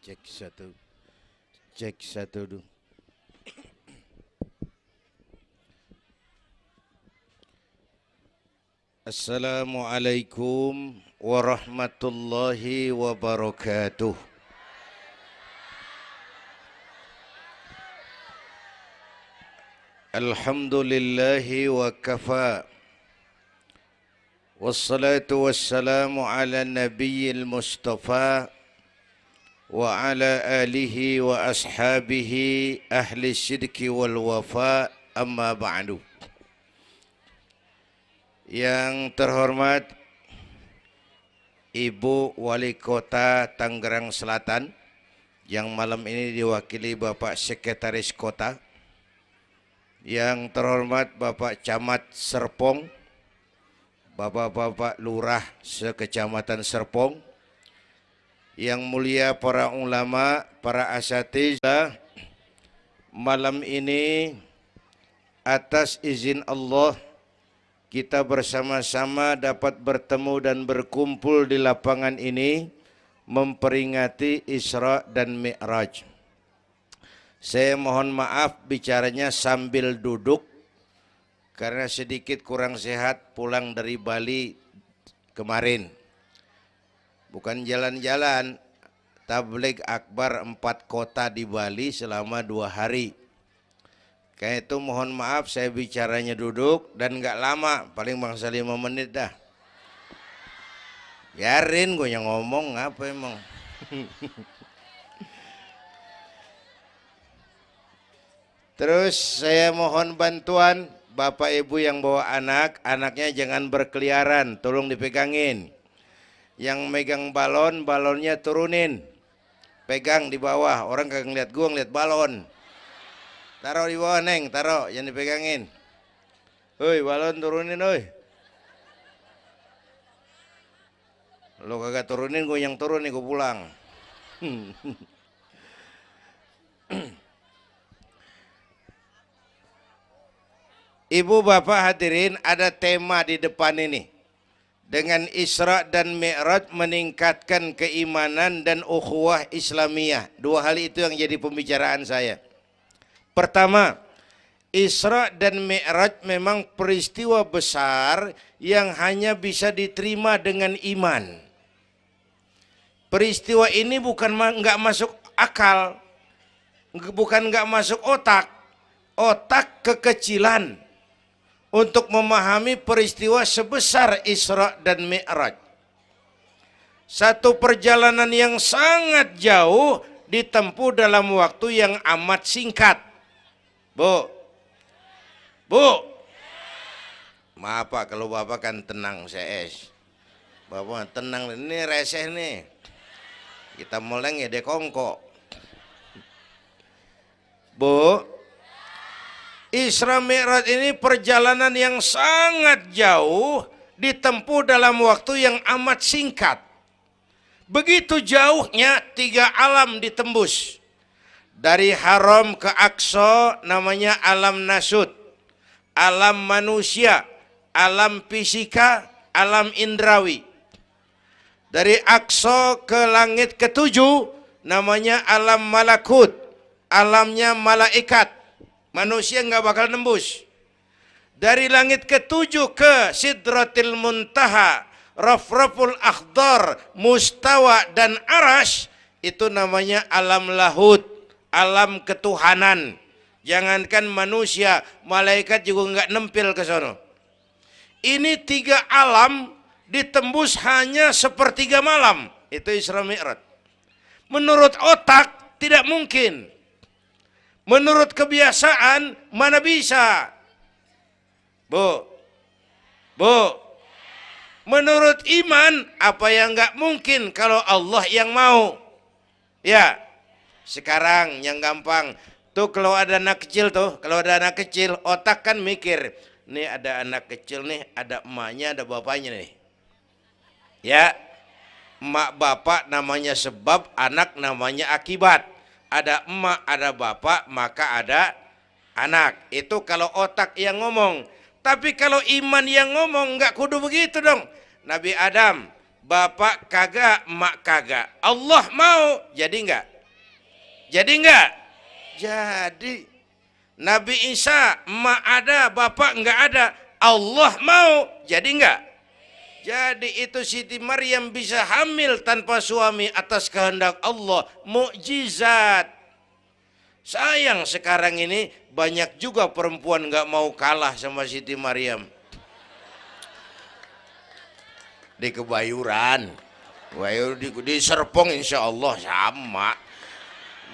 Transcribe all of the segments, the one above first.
Cek satu, cek satu dulu. Assalamualaikum warahmatullahi wabarakatuh. Alhamdulillahi wa kafa. Wassalatu wassalamu ala nabiyil mustafa wa ala alihi wa ashabihi ahli syidki wal wafa, amma ba'du. Yang terhormat Ibu Wali Kota Tangerang Selatan, yang malam ini diwakili Bapak Sekretaris Kota. Yang terhormat Bapak Camat Serpong, Bapak-bapak Lurah sekecamatan Serpong, yang mulia para ulama, para asatidzah, malam ini atas izin Allah kita bersama-sama dapat bertemu dan berkumpul di lapangan ini memperingati Isra dan Mi'raj. Saya mohon maaf bicaranya sambil duduk karena sedikit kurang sehat pulang dari Bali kemarin. Bukan jalan-jalan, tabligh akbar 4 kota di Bali selama 2 hari. Kayak itu mohon maaf saya bicaranya duduk dan gak lama, paling bangsa 5 menit dah. Biarin gue yang ngomong, apa emang. Terus saya mohon bantuan Bapak Ibu yang bawa anak, anaknya jangan berkeliaran, tolong dipegangin. Yang megang balon, balonnya turunin. Pegang di bawah, orang kagak ngeliat gua, ngeliat balon. Taruh di bawah, Neng, taruh, jangan dipegangin. Woi, balon turunin, woi. Lo kagak turunin, gue yang turun nih, gue pulang. Ibu bapak hadirin, ada tema di depan ini. Dengan Isra dan Mi'raj meningkatkan keimanan dan ukhuwah Islamiyah. 2 hal itu yang jadi pembicaraan saya. Pertama, Isra dan Mi'raj memang peristiwa besar yang hanya bisa diterima dengan iman. Peristiwa ini bukan nggak masuk akal, bukan nggak masuk otak, otak kekecilan untuk memahami peristiwa sebesar Isra dan Mi'raj. Satu perjalanan yang sangat jauh ditempuh dalam waktu yang amat singkat. Bu, maaf Pak, kalau Bapak kan tenang CS. Bapak tenang, ini reseh nih. Kita meleng ya dekongko. Bu, Isra Mi'raj ini perjalanan yang sangat jauh ditempuh dalam waktu yang amat singkat. Begitu jauhnya 3 alam ditembus. Dari Haram ke Aqsa namanya alam nasut, alam manusia, alam fisika, alam indrawi. Dari Aqsa ke langit ke-7 namanya alam malakut, alamnya malaikat. Manusia nggak bakal nembus. Dari langit ke-7 ke Sidratil Muntaha, Rafraful Akhdar, Mustawa dan Arash, itu namanya alam lahut, alam ketuhanan. Jangankan manusia, malaikat juga nggak nempel ke sono. Ini 3 alam ditembus hanya sepertiga malam. Itu Isra Mi'raj. Menurut otak tidak mungkin. Menurut kebiasaan mana bisa? Bu, menurut iman apa yang nggak mungkin kalau Allah yang mau? Ya, sekarang yang gampang tuh kalau ada anak kecil tuh, kalau ada anak kecil otak kan mikir, nih ada anak kecil nih, ada emaknya, ada bapaknya nih. Ya, emak bapak namanya sebab, anak namanya akibat. Ada emak, ada bapak, maka ada anak. Itu kalau otak yang ngomong. Tapi kalau iman yang ngomong, nggak kudu begitu dong. Nabi Adam, bapak kagak, emak kagak. Allah mau, jadi nggak? Jadi enggak? Jadi. Nabi Isa emak ada, bapak enggak ada. Allah mau, jadi enggak? Jadi itu Siti Maryam bisa hamil tanpa suami atas kehendak Allah, mukjizat. Sayang sekarang ini banyak juga perempuan nggak mau kalah sama Siti Maryam. Di Kebayuran, di Serpong insya Allah sama.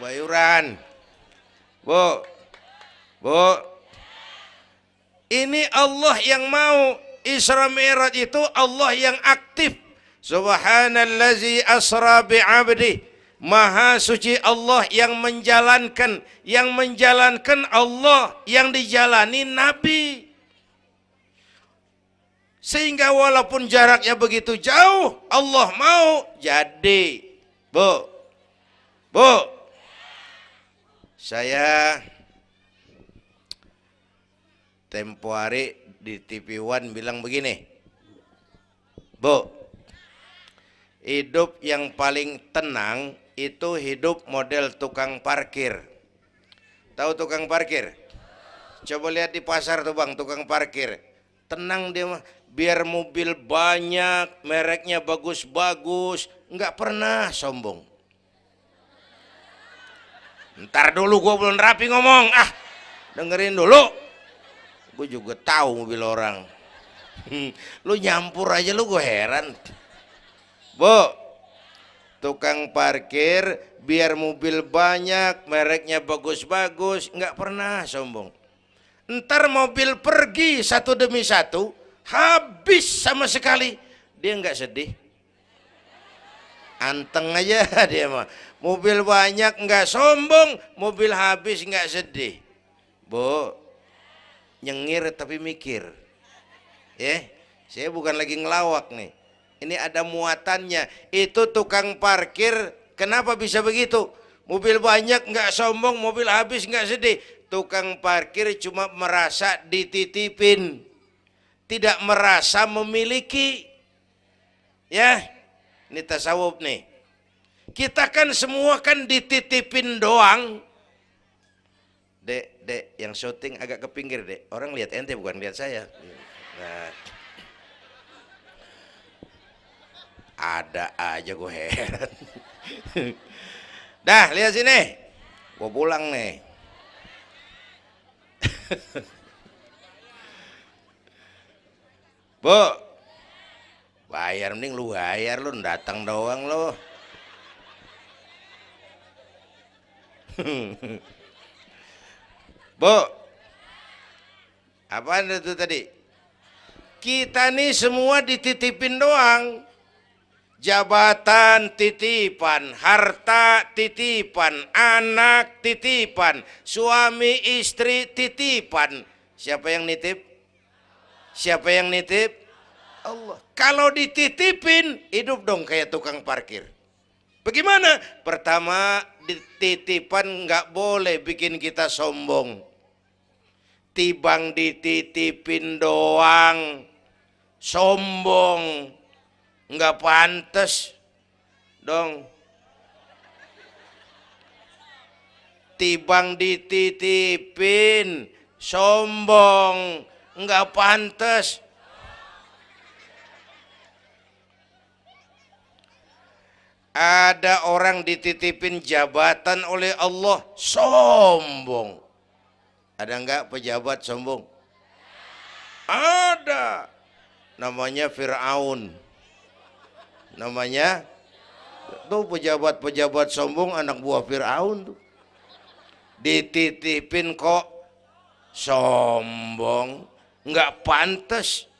Kebayuran, bu, ini Allah yang mau. Isra Mi'raj itu Allah yang aktif. Subhanallazi asra bi'abdi. Maha suci Allah yang menjalankan Allah, yang dijalani Nabi. Sehingga walaupun jaraknya begitu jauh, Allah mau jadi. Bu, saya tempo hari di TV One bilang begini, Bu, hidup yang paling tenang itu hidup model tukang parkir. Tahu tukang parkir? Coba lihat di pasar tuh bang, tukang parkir. Tenang dia mah, biar mobil banyak, mereknya bagus-bagus, nggak pernah sombong. Ntar dulu gue belum rapi ngomong, dengerin dulu. Gue juga tahu mobil orang. Lu nyampur aja lu, gue heran. Bu, tukang parkir biar mobil banyak, mereknya bagus-bagus, nggak pernah sombong. Ntar mobil pergi satu demi satu, habis sama sekali, dia nggak sedih. Anteng aja dia mah. Mobil banyak nggak sombong, mobil habis nggak sedih. Bu, nyengir tapi mikir. Saya bukan lagi ngelawak nih. Ini ada muatannya. Itu tukang parkir kenapa bisa begitu? Mobil banyak nggak sombong, mobil habis nggak sedih. Tukang parkir cuma merasa dititipin, tidak merasa memiliki. Ya, ini tasawuf nih. Kita kan semua kan dititipin doang. Dek, yang syuting agak ke pinggir, Dek. Orang lihat ente bukan lihat saya. Nah, ada aja gue heran. Dah, lihat sini. Gue pulang nih. Bu, bayar, mending lu bayar, lu datang doang lu. Bu, apaan itu tadi? Kita nih semua dititipin doang. Jabatan titipan, harta titipan, anak titipan, suami istri titipan. Siapa yang nitip? Siapa yang nitip? Allah. Kalau dititipin, hidup dong kayak tukang parkir. Bagaimana? Pertama, titipan nggak boleh bikin kita sombong. Tibang dititipin doang, sombong, nggak pantas dong. Tibang dititipin, sombong, nggak pantas. Ada orang dititipin jabatan oleh Allah, sombong. Ada enggak pejabat sombong? Ada. Namanya Fir'aun. Namanya tuh pejabat-pejabat sombong, anak buah Fir'aun tuh. Dititipin kok sombong, enggak pantas.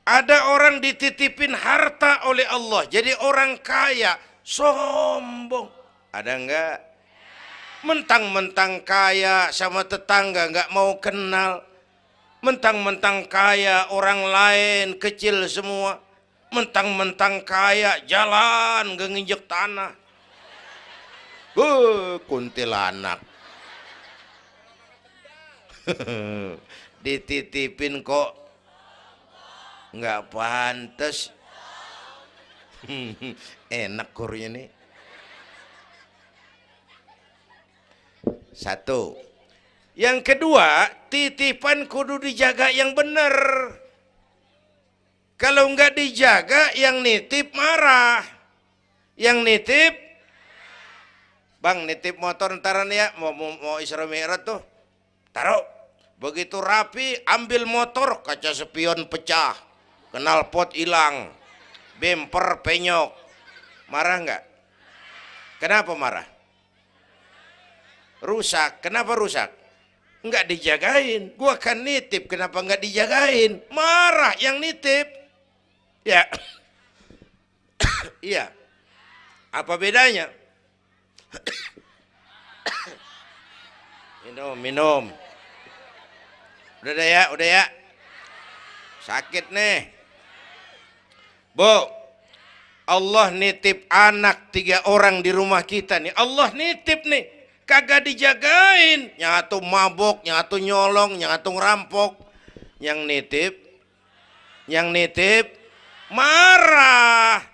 Ada orang dititipin harta oleh Allah, jadi orang kaya, sombong. Ada enggak? Mentang-mentang kaya sama tetangga enggak mau kenal. Mentang-mentang kaya orang lain kecil semua. Mentang-mentang kaya jalan enggak nginjek tanah. Kuntilanak. Dititipin kok nggak pantas. Enak kurnya nih. Satu. Yang kedua, titipan kudu dijaga yang benar. Kalau nggak dijaga, yang nitip marah. Yang nitip, bang nitip motor ntaran ya, mau Isra Mi'raj tuh, taruh. Begitu rapi, ambil motor, kaca spion pecah, knalpot hilang, bemper penyok. Marah nggak? Kenapa marah? Rusak. Kenapa rusak? Nggak dijagain. Gua kan nitip, kenapa nggak dijagain? Marah yang nitip. Ya, iya. Apa bedanya? Minum. Udah ya, udah ya. Sakit nih. Bu, Allah nitip anak 3 orang di rumah kita nih. Allah nitip nih. Kagak dijagain. Nyatu mabok, nyatu nyolong, nyatu ngerampok. Yang nitip marah.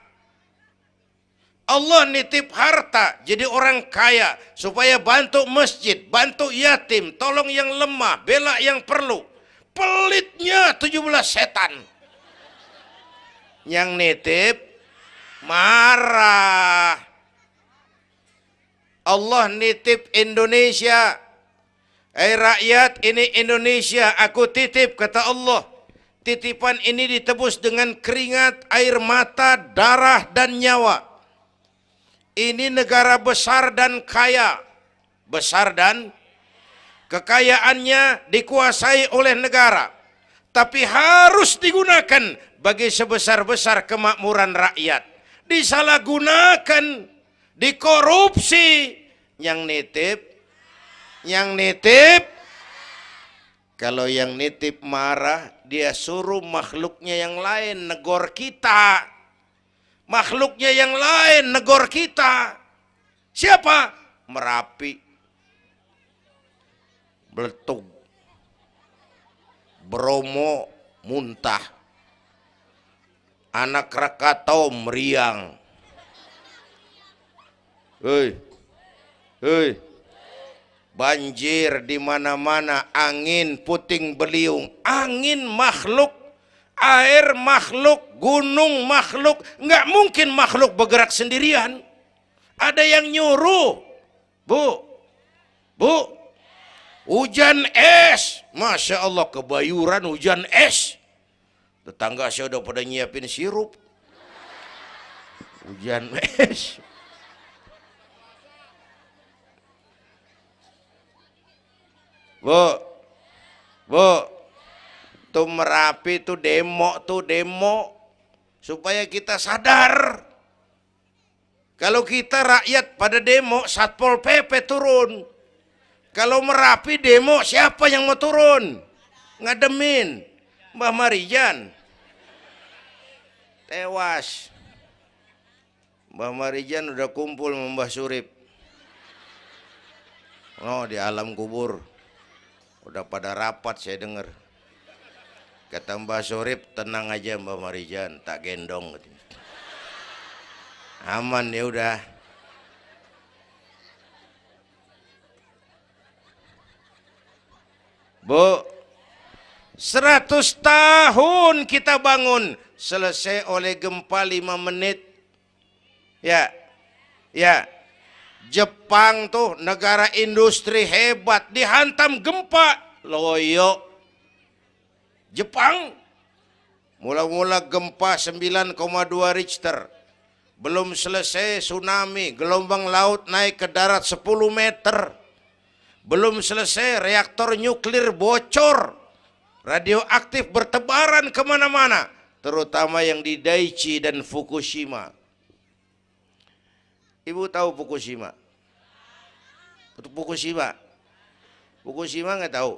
Allah nitip harta jadi orang kaya supaya bantu masjid, bantu yatim, tolong yang lemah, bela yang perlu. Pelitnya 17 setan. Yang nitip marah. Allah nitip Indonesia. Rakyat, ini Indonesia aku titip, kata Allah. Titipan ini ditebus dengan keringat, air mata, darah dan nyawa. Ini negara besar dan kaya. Besar dan kekayaannya dikuasai oleh negara. Tapi harus digunakan bagi sebesar-besar kemakmuran rakyat. Disalahgunakan, dikorupsi. Yang nitip, kalau yang nitip marah, dia suruh makhluknya yang lain negor kita. Makhluknya yang lain negor kita. Siapa? Merapi, Beletung, Bromo muntah, Anak Krakatau meriang. Hei, banjir di mana-mana, angin puting beliung, angin makhluk, air makhluk, gunung makhluk. Nggak mungkin makhluk bergerak sendirian. Ada yang nyuruh. Bu, hujan es. Masya Allah, Kebayuran hujan es. Tetangga saya udah pada nyiapin sirup. Hujan es. Bu, tuh Merapi tuh demo supaya kita sadar. Kalau kita rakyat pada demo, Satpol PP turun. Kalau Merapi demo, siapa yang mau turun? Ngademin Mbah Marijan. Tewas. Mbah Marijan udah kumpul sama Mbah Surip. Oh, di alam kubur. Udah pada rapat saya dengar. Kata Mbah Surip, tenang aja Mbah Marijan, tak gendong. Aman ya udah. Bu, 100 tahun kita bangun, selesai oleh gempa 5 menit. Ya. Jepang tuh negara industri hebat, dihantam gempa, loyo. Jepang mula-mula gempa 9,2 Richter. Belum selesai tsunami, gelombang laut naik ke darat 10 meter. Belum selesai reaktor nuklir bocor. Radioaktif bertebaran kemana-mana. Terutama yang di Daiichi dan Fukushima. Ibu tahu Fukushima? Fukushima nggak tahu.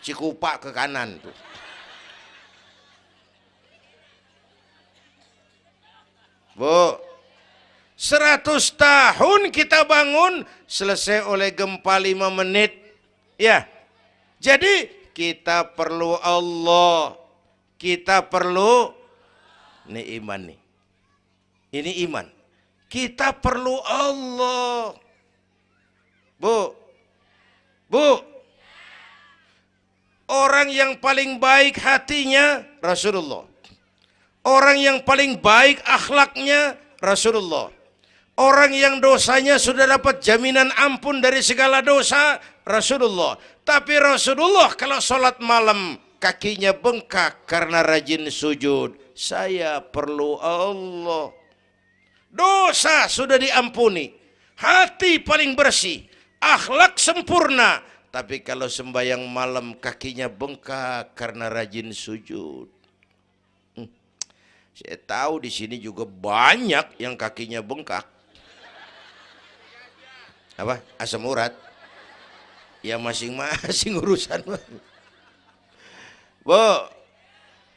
Cikupa ke kanan tuh. Bu, 100 tahun kita bangun, selesai oleh gempa 5 menit. Ya, jadi kita perlu Allah. Kita perlu, ini iman nih. Ini iman. Kita perlu Allah. Bu, bu, orang yang paling baik hatinya Rasulullah. Orang yang paling baik akhlaknya Rasulullah. Orang yang dosanya sudah dapat jaminan ampun dari segala dosa Rasulullah. Tapi Rasulullah kalau sholat malam kakinya bengkak karena rajin sujud. Saya perlu Allah. Dosa sudah diampuni, hati paling bersih, akhlak sempurna. Tapi kalau sembahyang malam kakinya bengkak karena rajin sujud. Saya tahu di sini juga banyak yang kakinya bengkak. Apa? Asam urat. Ya masing-masing urusan. Bu,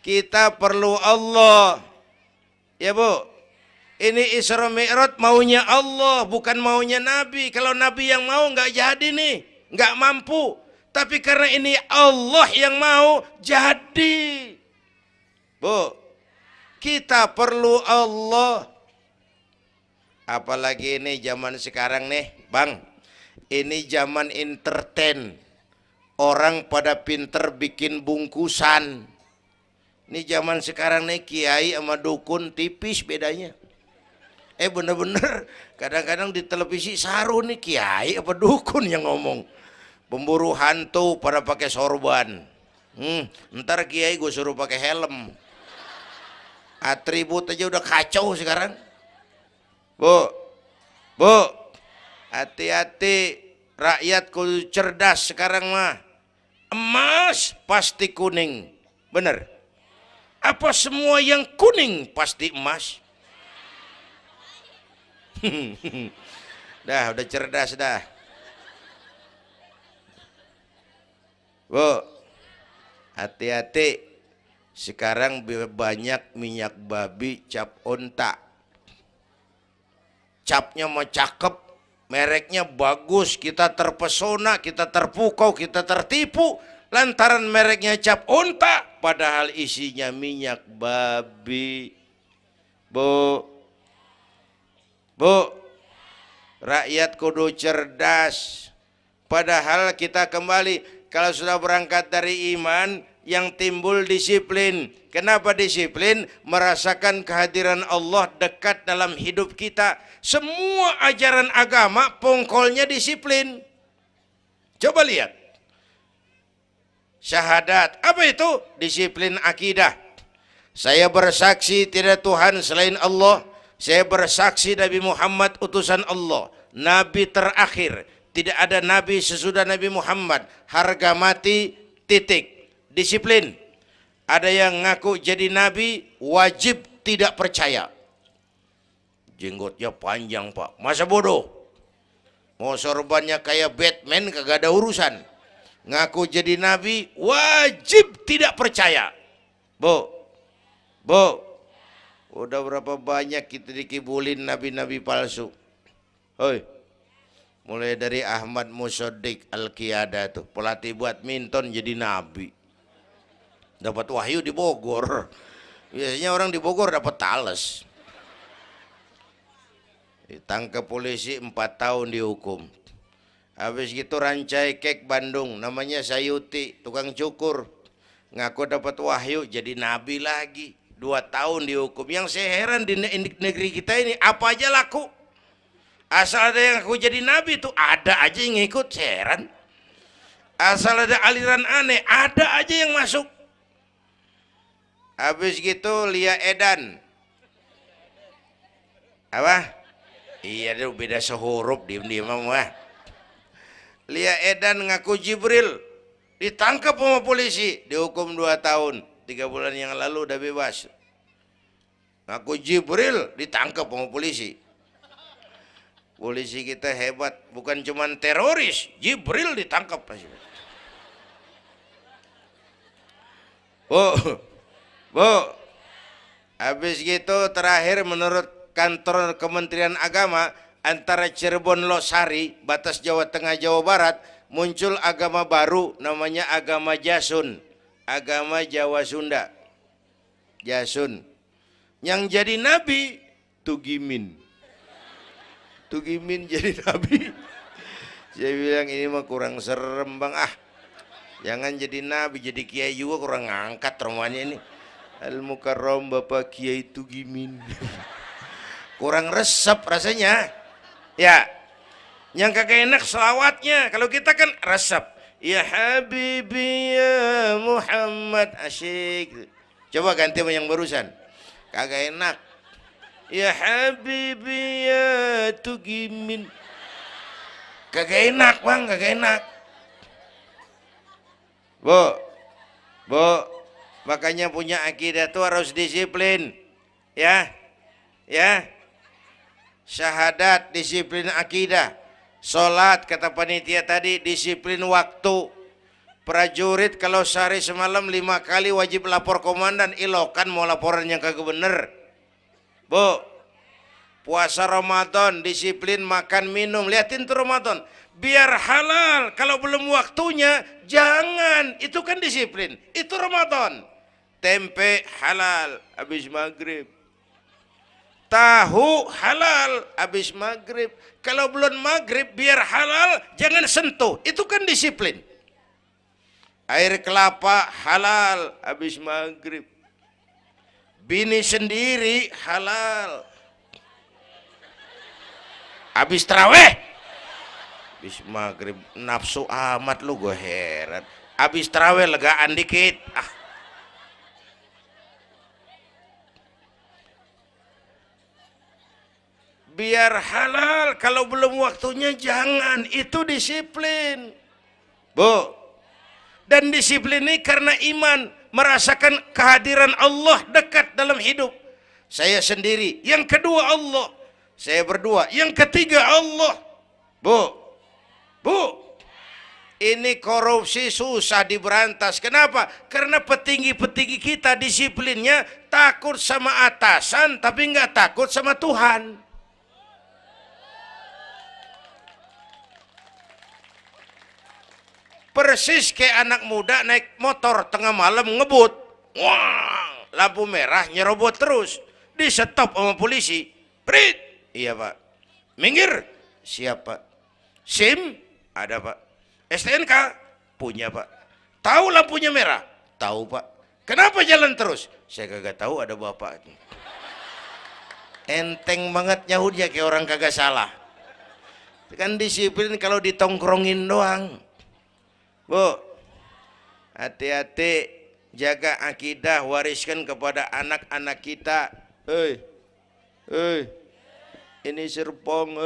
kita perlu Allah. Ya bu. Ini Isra Mi'raj maunya Allah, bukan maunya Nabi. Kalau Nabi yang mau nggak jadi nih, nggak mampu. Tapi karena ini Allah yang mau, jadi. Bu, kita perlu Allah. Apalagi ini zaman sekarang nih, Bang. Ini zaman entertain. Orang pada pinter bikin bungkusan. Ini zaman sekarang nih, kiai sama dukun tipis bedanya. Bener-bener kadang-kadang di televisi saru nih kiai apa dukun yang ngomong. Pemburu hantu pada pakai sorban. Ntar kiai gue suruh pakai helm. Atribut aja udah kacau sekarang. Bu, hati-hati, rakyat kudu cerdas sekarang mah. Emas pasti kuning, bener? Apa semua yang kuning pasti emas? Udah cerdas dah. Bu, hati-hati. Sekarang banyak minyak babi cap onta. Capnya mau cakep, mereknya bagus, kita terpesona, kita terpukau, kita tertipu lantaran mereknya cap onta, padahal isinya minyak babi. Bu, rakyat kudu cerdas. Padahal kita kembali, kalau sudah berangkat dari iman, yang timbul disiplin. Kenapa disiplin? Merasakan kehadiran Allah dekat dalam hidup kita. Semua ajaran agama pongkolnya disiplin. Coba lihat. Syahadat, apa itu? Disiplin akidah. Saya bersaksi tidak Tuhan selain Allah. Saya bersaksi Nabi Muhammad utusan Allah, Nabi terakhir. Tidak ada Nabi sesudah Nabi Muhammad. Harga mati, titik. Disiplin. Ada yang ngaku jadi Nabi, wajib tidak percaya. Jenggotnya panjang pak, masa bodoh. Mau sorbannya kayak Batman, kagak ada urusan. Ngaku jadi Nabi, wajib tidak percaya. Bu, udah berapa banyak kita dikibulin nabi-nabi palsu. Hoi, mulai dari Ahmad Musaddiq Al-Qiyada tuh, pelatih badminton jadi nabi. Dapat wahyu di Bogor. Biasanya orang di Bogor dapat tales. Ditangkap polisi 4 tahun dihukum. Habis gitu Rancai Kek Bandung, namanya Sayuti, tukang cukur. Ngaku dapat wahyu jadi nabi lagi. 2 tahun dihukum. Yang saya heran di negeri kita ini apa aja laku. Asal ada yang aku jadi nabi tuh ada aja yang ngikut, saya heran. Asal ada aliran aneh ada aja yang masuk. Habis gitu Lia Edan. Apa? Iya dia beda sehuruf diem-diem mah. Lia Edan ngaku Jibril. Ditangkap sama polisi, dihukum 2 tahun. 3 bulan yang lalu udah bebas. Ngaku Jibril, ditangkap sama polisi. Polisi kita hebat, bukan cuman teroris, Jibril ditangkap. Bu, habis gitu terakhir menurut kantor Kementerian Agama, antara Cirebon Losari, batas Jawa Tengah Jawa Barat, muncul agama baru namanya agama Jasun, agama Jawa Sunda. Jasun. Yang jadi nabi Tugimin. Tugimin jadi nabi. Saya bilang ini mah kurang serem bang, jangan jadi nabi, jadi kiai juga kurang ngangkat rumahnya ini. Al-Mukarram Bapak Kiai Tugimin. Kurang resep rasanya. Ya, yang kagak enak selawatnya. Kalau kita kan resep. Ya Habibi ya Muhammad, asyik. Coba ganti sama yang barusan. Kagak enak. Ya Habibi ya Tugimin. Kagak enak bang, kagak enak. Bu, makanya punya akidah tuh harus disiplin. Ya, syahadat disiplin akidah. Sholat kata panitia tadi disiplin waktu. Prajurit kalau sehari semalam 5 kali wajib lapor komandan, ilokan mau laporan yang kagak bener. Bu, puasa Ramadan disiplin makan minum, liatin tuh Ramadan biar halal, kalau belum waktunya jangan, itu kan disiplin, itu Ramadan. Tempe halal habis maghrib, tahu halal habis maghrib, kalau belum maghrib biar halal jangan sentuh, itu kan disiplin. Air kelapa halal habis maghrib, bini sendiri halal habis taraweh, habis maghrib nafsu amat lu, gue heran. Habis taraweh legaan dikit, biar halal, kalau belum waktunya jangan, itu disiplin. Bu, dan disiplin ini karena iman, merasakan kehadiran Allah dekat dalam hidup. Saya sendiri, yang kedua Allah, saya berdua, yang ketiga Allah. Bu, ini korupsi susah diberantas. Kenapa? Karena petinggi-petinggi kita disiplinnya takut sama atasan, tapi nggak takut sama Tuhan. Persis kayak anak muda naik motor tengah malam ngebut, wah, lampu merah nyerobot terus, di stop sama polisi. Prit, iya pak. Minggir, siap pak. SIM ada pak. STNK punya pak. Tahu lampunya merah? Tahu pak. Kenapa jalan terus? Saya kagak tahu, ada bapak. Enteng banget nyahutnya kayak orang kagak salah. Kan disiplin kalau ditongkrongin doang. Bu, hati-hati, jaga akidah, wariskan kepada anak-anak kita. Ini Serpong,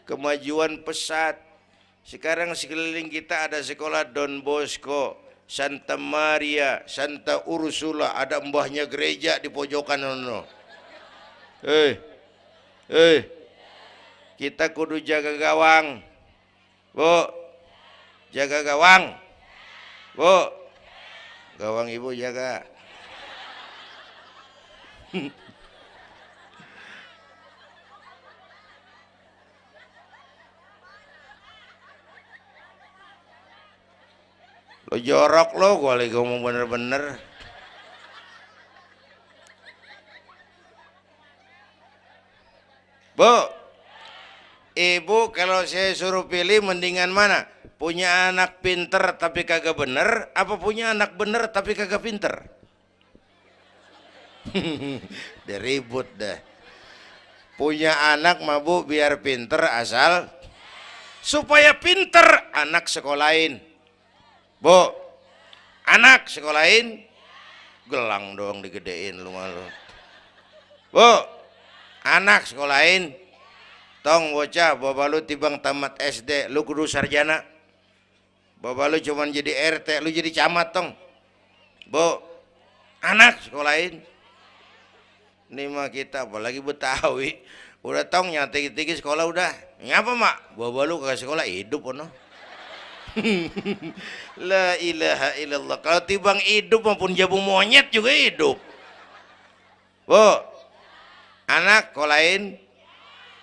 kemajuan pesat. Sekarang sekeliling kita ada sekolah Don Bosco, Santa Maria, Santa Ursula, ada mbahnya gereja di pojokan ono. Kita kudu jaga gawang. Bu, jaga gawang. Bu, gawang ibu jaga. Lo jorok lo, gua lagi ngomong bener-bener. Bu, ibu kalau saya suruh pilih mendingan mana? Punya anak pinter tapi kagak bener, apa punya anak bener tapi kagak pinter? Dia ribut dah. Punya anak mah bu biar pinter, asal supaya pinter anak sekolahin. Bu, anak sekolahin, gelang doang digedein lu malu. Bu, anak sekolahin, tong bocah, bapak lu tibang tamat SD, lu kudu sarjana. Bapak lu cuman jadi RT, lu jadi camat tong. Bu, anak sekolahin. Ini mah kita apalagi Betawi, udah tong nyatik-tiki sekolah udah. Ngapa mak? Bapak lu ke sekolah hidup ono. La ilaha illallah. Kalau tibang hidup maupun jabung monyet juga hidup. Bu, anak sekolahin.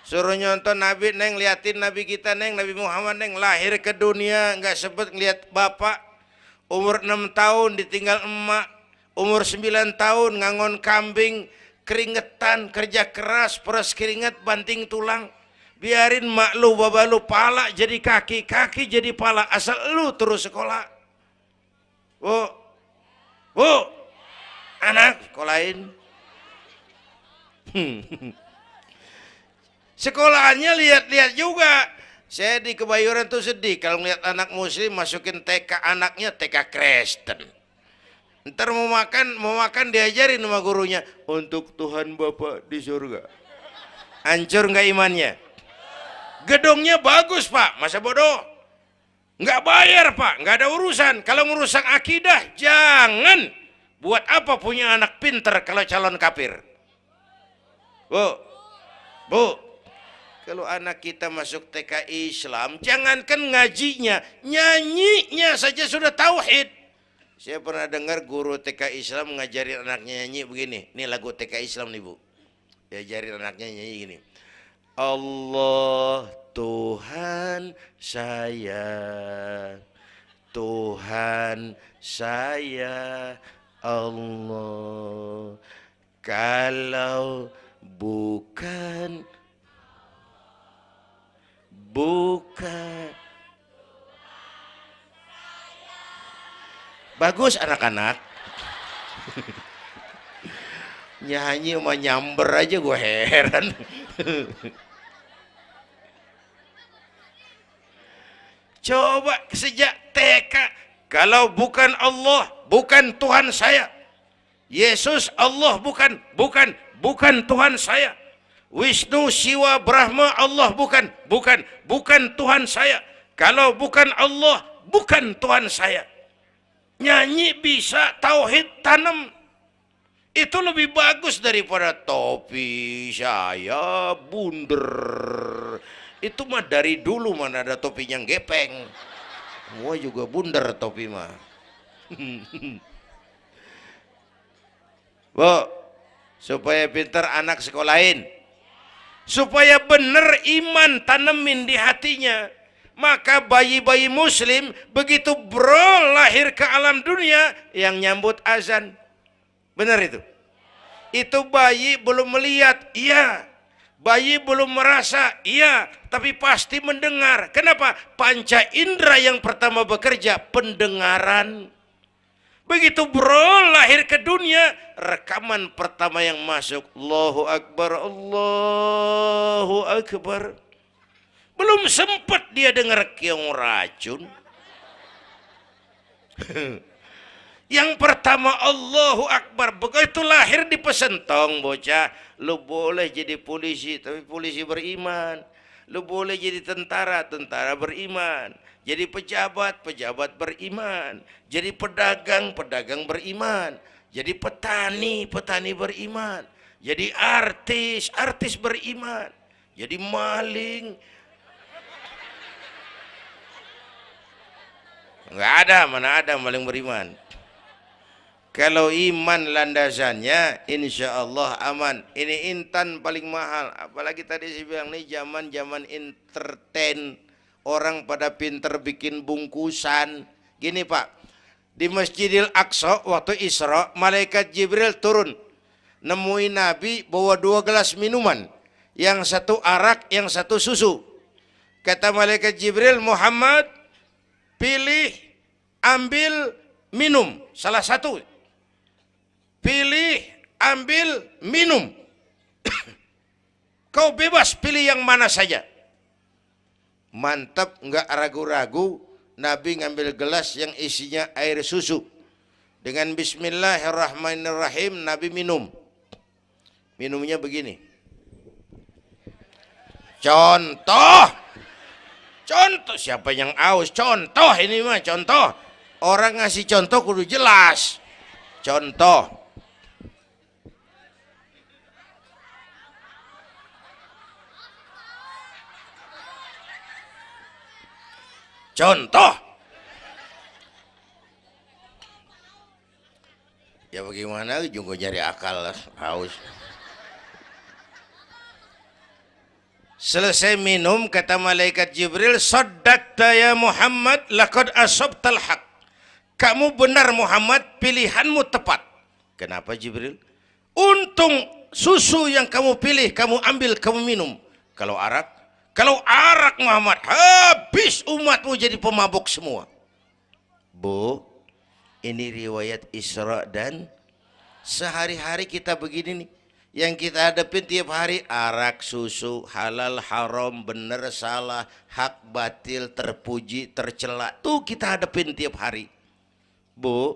Suruh nyonton Nabi neng, liatin Nabi kita neng, Nabi Muhammad neng, lahir ke dunia nggak sempet ngeliat bapak, umur 6 tahun ditinggal emak, umur 9 tahun ngangon kambing, keringetan, kerja keras, peras keringat, banting tulang. Biarin mak lu, baba lu, pala jadi kaki, kaki jadi pala, asal lu terus sekolah. Bu, anak sekolahin. Sekolahannya lihat-lihat juga. Saya di Kebayoran tuh sedih kalau ngeliat anak muslim masukin TK, anaknya TK Kristen. Ntar mau makan diajarin sama gurunya untuk Tuhan Bapa di surga. Hancur nggak imannya? Gedungnya bagus pak, masa bodoh? Nggak bayar pak, nggak ada urusan. Kalau merusak akidah, jangan. Buat apa punya anak pinter kalau calon kafir? Bu, kalau anak kita masuk TK Islam, jangankan ngajinya, nyanyinya saja sudah tauhid. Saya pernah dengar guru TK Islam ngajarin anaknya nyanyi begini. Ini lagu TK Islam nih bu. Diajarin anaknya nyanyi gini. Allah Tuhan saya, Tuhan saya Allah. Kalau bukan bagus anak-anak. Nyanyi sama nyamber aja gue heran. Coba sejak TK, kalau bukan Allah, bukan Tuhan saya. Yesus Allah bukan Tuhan saya. Wisnu, Siwa, Brahma, Allah bukan Tuhan saya. Kalau bukan Allah, bukan Tuhan saya. Nyanyi bisa, tauhid tanam. Itu lebih bagus daripada topi saya bunder. Itu mah dari dulu mana ada topinya gepeng. Semua juga bunder topi mah. Bu, supaya pintar anak sekolahin. Supaya benar iman tanemin di hatinya. Maka bayi-bayi muslim begitu bro lahir ke alam dunia yang nyambut azan. Benar itu? Itu bayi belum melihat, iya. Bayi belum merasa, iya. Tapi pasti mendengar. Kenapa? Panca indera yang pertama bekerja, pendengaran. Begitu bro lahir ke dunia, rekaman pertama yang masuk, Allahu Akbar, Allahu Akbar. Belum sempat dia dengar keong racun. Yang pertama Allahu Akbar. Begitu lahir di pesentong bocah, lu boleh jadi polisi, tapi polisi beriman. Lu boleh jadi tentara, tentara beriman. Jadi pejabat, pejabat beriman. Jadi pedagang, pedagang beriman. Jadi petani, petani beriman. Jadi artis, artis beriman. Jadi maling. Enggak ada, mana ada maling beriman. Kalau iman landasannya, insya Allah aman. Ini intan paling mahal. Apalagi tadi saya bilang nih zaman entertain. Orang pada pinter bikin bungkusan. Gini Pak, di Masjidil Aqsa waktu Isra, malaikat Jibril turun. Nemuin Nabi bawa 2 gelas minuman. Yang satu arak, yang satu susu. Kata malaikat Jibril, Muhammad, pilih, ambil, minum. Salah satu. Pilih, ambil, minum. Kau bebas pilih yang mana saja. Mantap, enggak ragu-ragu. Nabi ngambil gelas yang isinya air susu. Dengan bismillahirrahmanirrahim, Nabi minum. Minumnya begini. Contoh. Contoh, siapa yang aus? Contoh ini mah, contoh. Orang ngasih contoh kudu jelas. Contoh. Contoh. Ya bagaimana juga nyari akal haus. Selesai minum kata malaikat Jibril, saddaqta ya Muhammad laqad asabtal haq. Kamu benar Muhammad, pilihanmu tepat. Kenapa Jibril? Untung susu yang kamu pilih, kamu ambil, kamu minum. Kalau arak Muhammad, habis umatmu jadi pemabuk semua. Bu, ini riwayat Isra dan sehari-hari kita begini nih. Yang kita hadapin tiap hari arak, susu, halal, haram, benar, salah, hak, batil, terpuji, tercela. Tuh kita hadapin tiap hari. Bu,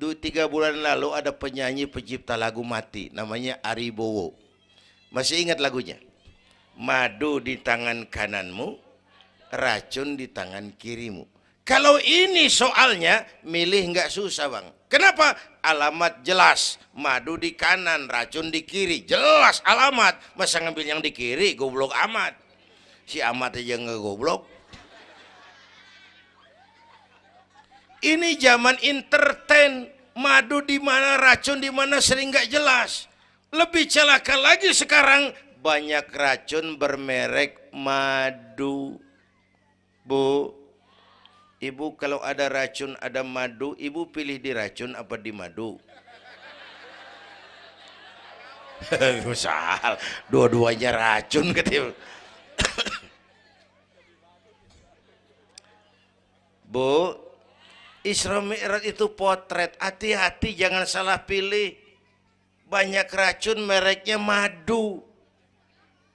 3 bulan lalu ada penyanyi pencipta lagu mati, namanya Ari Bowo. Masih ingat lagunya? Madu di tangan kananmu, racun di tangan kirimu. Kalau ini soalnya milih nggak susah bang. Kenapa? Alamat jelas. Madu di kanan, racun di kiri. Jelas alamat. Masa ngambil yang di kiri, goblok amat. Si amat aja nggak goblok. Ini zaman entertain. Madu di mana, racun di mana sering nggak jelas. Lebih celaka lagi sekarang banyak racun bermerek madu. Bu, ibu kalau ada racun, ada madu, ibu pilih di racun apa di madu? Misal, dua-duanya racun katanya. Bu, Isra Mi'raj itu potret, hati-hati jangan salah pilih. Banyak racun mereknya madu.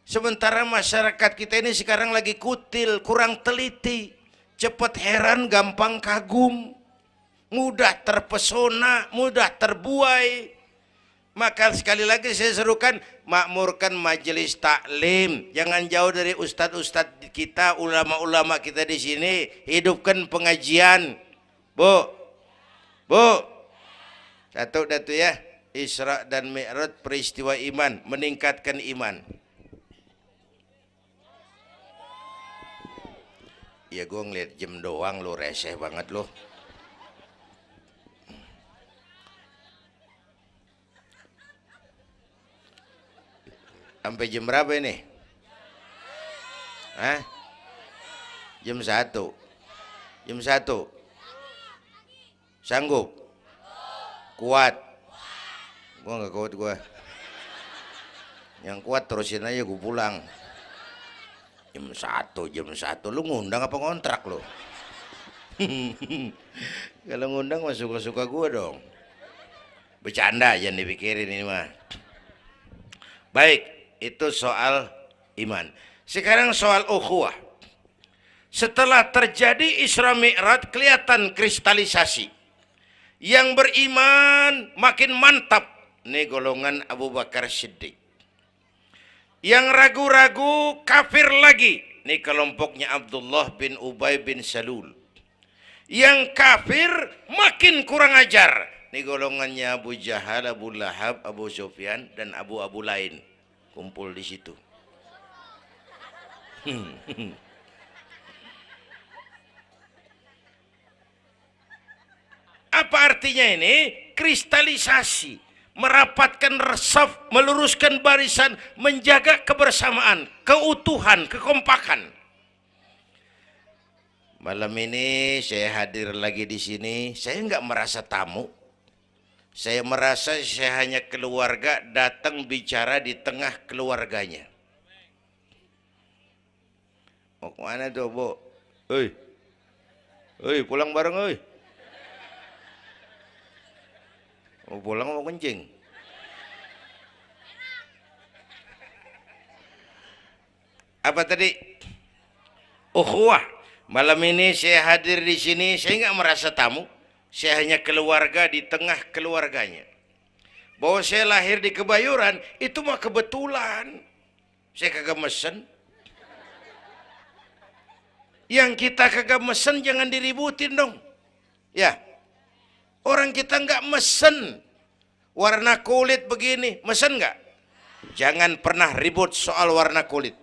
Sementara masyarakat kita ini sekarang lagi kutil, kurang teliti. Cepat heran, gampang kagum, mudah terpesona, mudah terbuai. Maka sekali lagi saya serukan, makmurkan majelis taklim. Jangan jauh dari ustadz-ustadz kita, ulama-ulama kita di sini. Hidupkan pengajian. Bu, satu datu ya. Isra dan Mi'raj peristiwa iman, meningkatkan iman. Ya gue ngeliat jam doang lo, reseh banget lo. Sampai jam berapa ini? Hah? Jam 1. Jam 1. Sanggup? Kuat? Gue gak kuat gue. Yang kuat terusin aja gue pulang. Jam 1. Lu ngundang apa ngontrak lu? Kalau ngundang mah suka-suka gue dong. Bercanda, jangan dipikirin ini mah. Baik, itu soal iman. Sekarang soal ukhuwah. Setelah terjadi Isra Mi'raj, kelihatan kristalisasi. Yang beriman makin mantap. Ini golongan Abu Bakar Siddiq. Yang ragu-ragu kafir lagi. Ini kelompoknya Abdullah bin Ubay bin Salul. Yang kafir makin kurang ajar. Ini golongannya Abu Jahal, Abu Lahab, Abu Sufyan, dan Abu lain. Kumpul di situ. Apa artinya ini? Kristalisasi. Merapatkan resaf, meluruskan barisan, menjaga kebersamaan, keutuhan, kekompakan. Malam ini saya hadir lagi di sini. Saya nggak merasa tamu. Saya merasa saya hanya keluarga datang bicara di tengah keluarganya. Mau kemana tuh, Bu? Pulang bareng, oi. Mau pulang mau kencing? Apa tadi? Ukhuwah. Malam ini saya hadir di sini, saya nggak merasa tamu. Saya hanya keluarga di tengah keluarganya. Bahwa saya lahir di Kebayoran, itu mah kebetulan. Saya kagak mesen. Yang kita kagak mesen jangan diributin dong. Ya. Orang kita nggak mesen. Warna kulit begini, mesen nggak? Jangan pernah ribut soal warna kulit.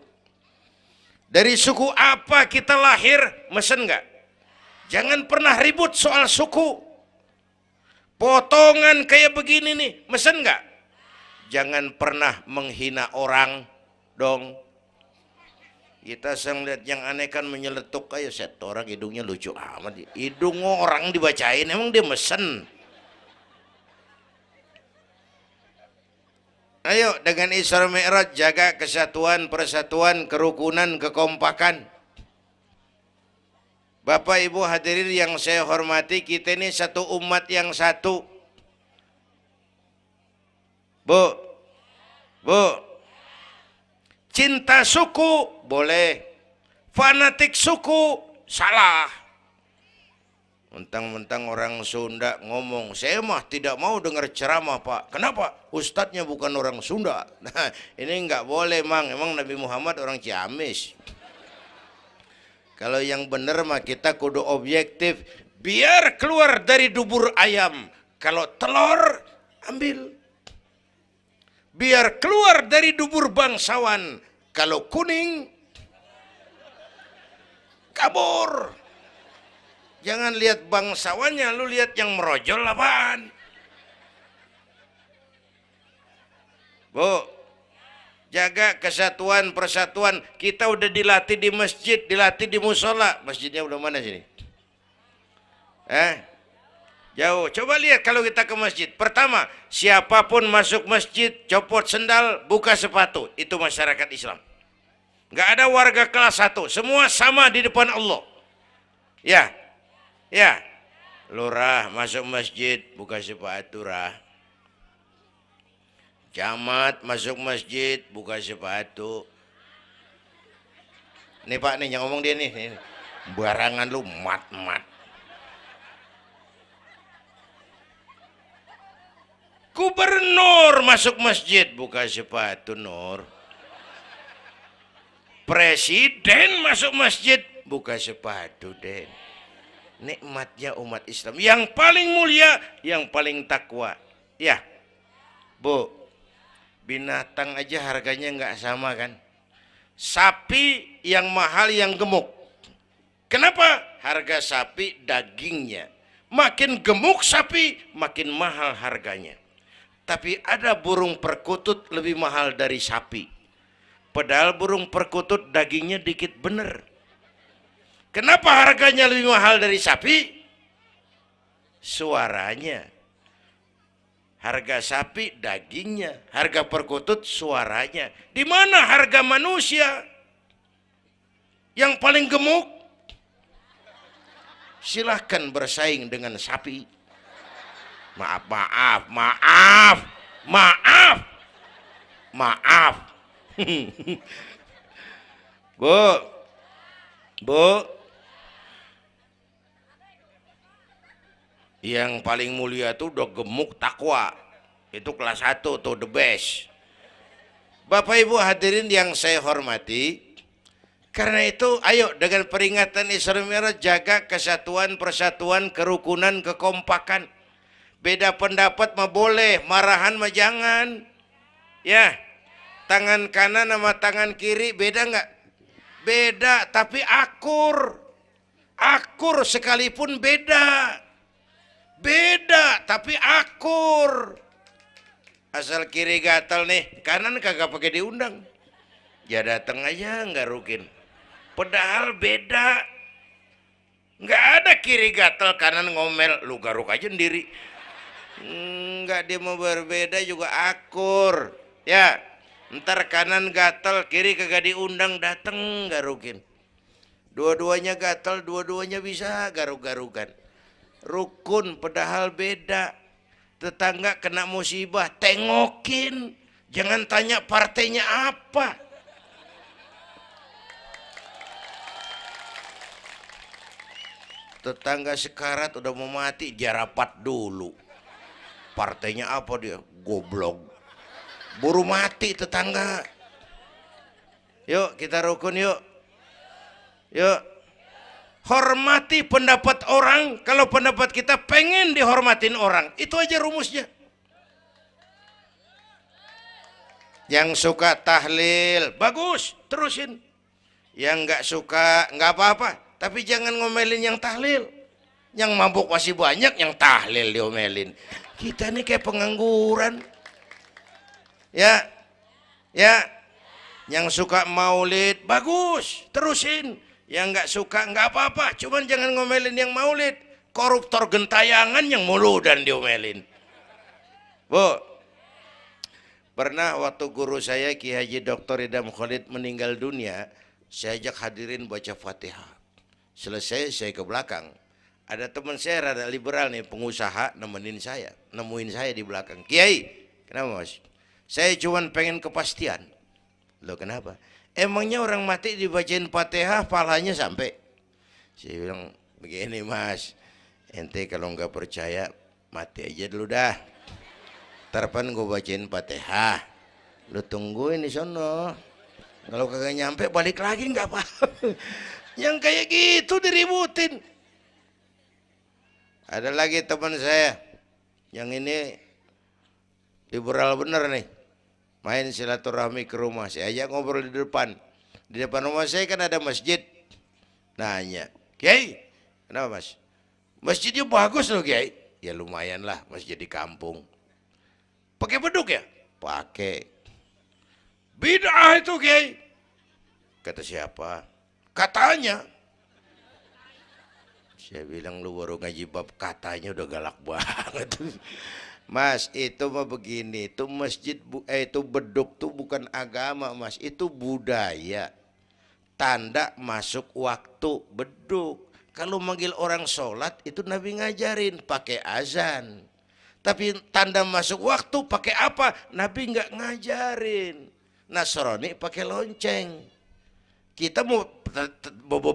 Dari suku apa kita lahir, mesen nggak? Jangan pernah ribut soal suku. Potongan kayak begini nih, mesen nggak? Jangan pernah menghina orang dong. Kita sering lihat yang aneh kan menyeletuk kayak set orang hidungnya lucu amat. Hidung orang dibacain, emang dia mesen. Ayo dengan Isra Mi'raj jaga kesatuan, persatuan, kerukunan, kekompakan. Bapak Ibu hadirin yang saya hormati, kita ini satu umat yang satu. Bu, cinta suku boleh, fanatik suku salah. Mentang-mentang orang Sunda ngomong, saya mah tidak mau dengar ceramah Pak. Kenapa? Ustadznya bukan orang Sunda. Nah, ini nggak boleh Mang. Emang Nabi Muhammad orang Ciamis. Kalau yang benar mah kita kudu objektif. Biar keluar dari dubur ayam. Kalau telur, ambil. Biar keluar dari dubur bangsawan. Kalau kuning, kabur. Jangan lihat bangsawannya, lu lihat yang merojol apaan. Bu, jaga kesatuan, persatuan. Kita udah dilatih di masjid, dilatih di musola. Masjidnya udah mana sini? Jauh. Coba lihat kalau kita ke masjid. Pertama, siapapun masuk masjid, copot sendal, buka sepatu. Itu masyarakat Islam. Nggak ada warga kelas 1. Semua sama di depan Allah. Ya, lurah masuk masjid, buka sepatu rah. Camat masuk masjid, buka sepatu. Nih Pak, nih yang ngomong dia nih. Barangan lu mat. Gubernur masuk masjid, buka sepatu Nur. Presiden masuk masjid, buka sepatu Den. Nikmatnya umat Islam yang paling mulia, yang paling takwa. Ya, Bu, binatang aja harganya nggak sama kan? Sapi yang mahal yang gemuk. Kenapa? Harga sapi dagingnya. Makin gemuk sapi, makin mahal harganya. Tapi ada burung perkutut lebih mahal dari sapi. Padahal burung perkutut dagingnya dikit bener. Kenapa harganya lebih mahal dari sapi? Suaranya. Harga sapi dagingnya, harga perkutut suaranya. Di mana harga manusia yang paling gemuk? Silahkan bersaing dengan sapi. Maaf. Bu, yang paling mulia tuh udah gemuk takwa. Itu kelas 1 tuh the best. Bapak Ibu hadirin yang saya hormati, karena itu ayo dengan peringatan Isra Mi'raj jaga kesatuan, persatuan, kerukunan, kekompakan. Beda pendapat mah boleh, marahan mah jangan. Ya, tangan kanan sama tangan kiri beda nggak? Beda, tapi akur. Akur sekalipun beda. Beda, tapi akur. Asal kiri gatal nih, kanan kagak pakai diundang. Ya datang aja nggak rukin. Padahal beda. Nggak ada kiri gatal, kanan ngomel. Lu garuk aja sendiri. Nggak, dia mau berbeda juga akur. Ya, ntar kanan gatal, kiri kagak diundang, dateng garukin. Dua-duanya gatal, dua-duanya bisa garuk-garukan. Rukun padahal beda. Tetangga kena musibah, tengokin. Jangan tanya partainya apa. Tetangga sekarat udah mau mati, dia rapat dulu. Partainya apa dia? Goblok. Buru mati tetangga. Yuk kita rukun yuk. Yuk. Hormati pendapat orang. Kalau pendapat kita pengen dihormatin orang, itu aja rumusnya. Yang suka tahlil, bagus, terusin. Yang nggak suka, nggak apa-apa. Tapi jangan ngomelin yang tahlil. Yang mabuk masih banyak, yang tahlil diomelin. Kita ini kayak pengangguran. Ya. Yang suka maulid, bagus, terusin. Yang nggak suka nggak apa-apa, cuman jangan ngomelin yang maulid. Koruptor gentayangan yang mulu dan diomelin. Bu, Pernah waktu guru saya Ki Haji Dr. Idam Khalid meninggal dunia, saya ajak hadirin baca Fatihah. Selesai saya ke belakang. Ada teman saya rada liberal nih, pengusaha nemuin saya di belakang. Kiai, kenapa Mas? Saya cuman pengen kepastian. Loh kenapa? Emangnya orang mati dibacain Fatihah pahalanya sampai? Saya bilang begini Mas, ente kalau nggak percaya mati aja dulu dah. Tarpan gue bacain Fatihah, lu tungguin di sono. Kalau kagak nyampe balik lagi nggak apa. Yang kayak gitu diributin. Ada lagi teman saya, yang ini liberal bener nih, main silaturahmi ke rumah. Saya ajak ngobrol di depan. Di depan rumah saya kan ada masjid. Nanya, Kiai, kenapa Mas? Masjidnya bagus loh Kiai. Ya lumayan lah, masjid di kampung. Pakai beduk ya? Pakai. Bid'ah itu Kiai. Kata siapa? Katanya. Saya bilang lu baru ngaji bab katanya udah galak banget. Mas itu mah begini, itu masjid itu beduk tuh bukan agama Mas, itu budaya. Tanda masuk waktu beduk. Kalau manggil orang sholat itu Nabi ngajarin pakai azan. Tapi tanda masuk waktu pakai apa? Nabi nggak ngajarin. Nasrani pakai lonceng. Kita mau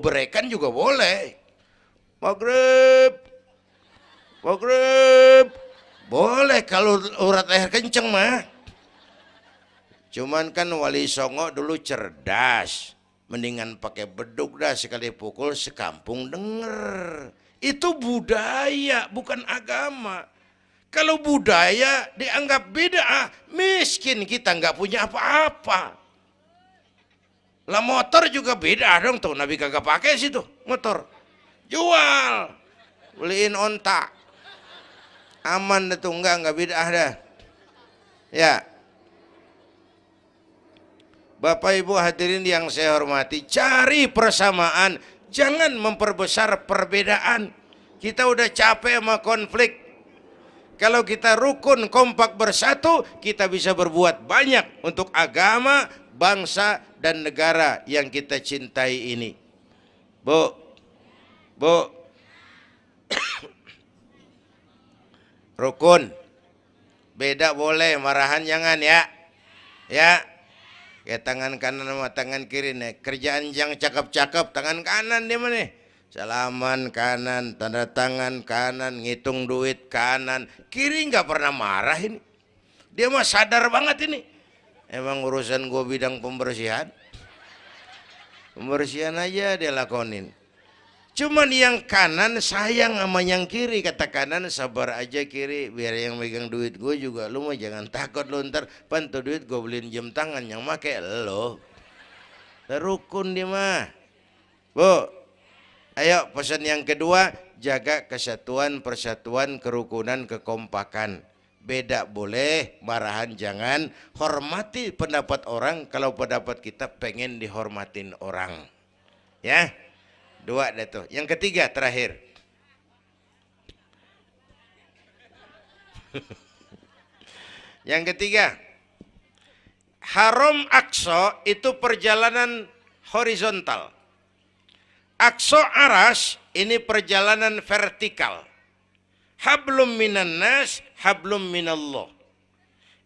berekan juga boleh. Maghrib, maghrib, boleh kalau urat leher kenceng mah. Cuman kan Wali Songo dulu cerdas, mendingan pakai beduk dah, sekali pukul sekampung denger. Itu budaya bukan agama. Kalau budaya dianggap bid'ah, miskin kita nggak punya apa-apa. Lah motor juga bid'ah dong tuh, Nabi kagak pakai situ motor. Jual, beliin onta, aman itu nggak bid'ah dah. Ya, Bapak Ibu hadirin yang saya hormati, cari persamaan, jangan memperbesar perbedaan. Kita udah capek sama konflik. Kalau kita rukun kompak bersatu, kita bisa berbuat banyak untuk agama, bangsa, dan negara yang kita cintai ini. Bu, rukun, beda boleh, marahan jangan ya. Ya, kayak tangan kanan sama tangan kiri nih. Kerjaan yang cakep-cakep, tangan kanan dia mana nih? Salaman kanan, tanda tangan kanan, ngitung duit kanan. Kiri nggak pernah marah ini. Dia mah sadar banget ini. Emang urusan gue bidang pembersihan. Pembersihan aja dia lakonin. Cuman yang kanan sayang sama yang kiri. Kata kanan sabar aja kiri. Biar yang megang duit gue juga. Lu mah jangan takut lu ntar. Pantu duit gue beliin jam tangan. Yang make lo. Rukun dia mah. Bu. Ayo pesan yang kedua, jaga kesatuan, persatuan, kerukunan, kekompakan. Beda boleh, marahan jangan. Hormati pendapat orang kalau pendapat kita pengen dihormatin orang. Ya, dua deh tuh. Yang ketiga terakhir. Yang ketiga, Haram Aqsa itu perjalanan horizontal. Aqsa Aras ini perjalanan vertikal. Hablum minan nas, hablum minallah.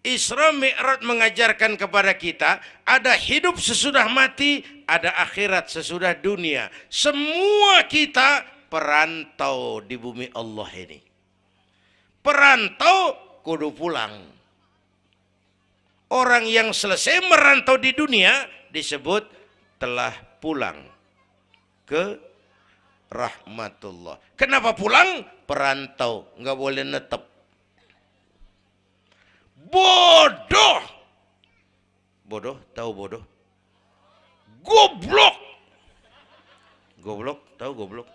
Isra Mi'raj mengajarkan kepada kita ada hidup sesudah mati, ada akhirat sesudah dunia. Semua kita perantau di bumi Allah ini. Perantau kudu pulang. Orang yang selesai merantau di dunia disebut telah pulang ke rahmatullah. Kenapa pulang? Perantau, nggak boleh netep. Bodoh. Bodoh, tahu bodoh? Goblok. Goblok, tahu goblok?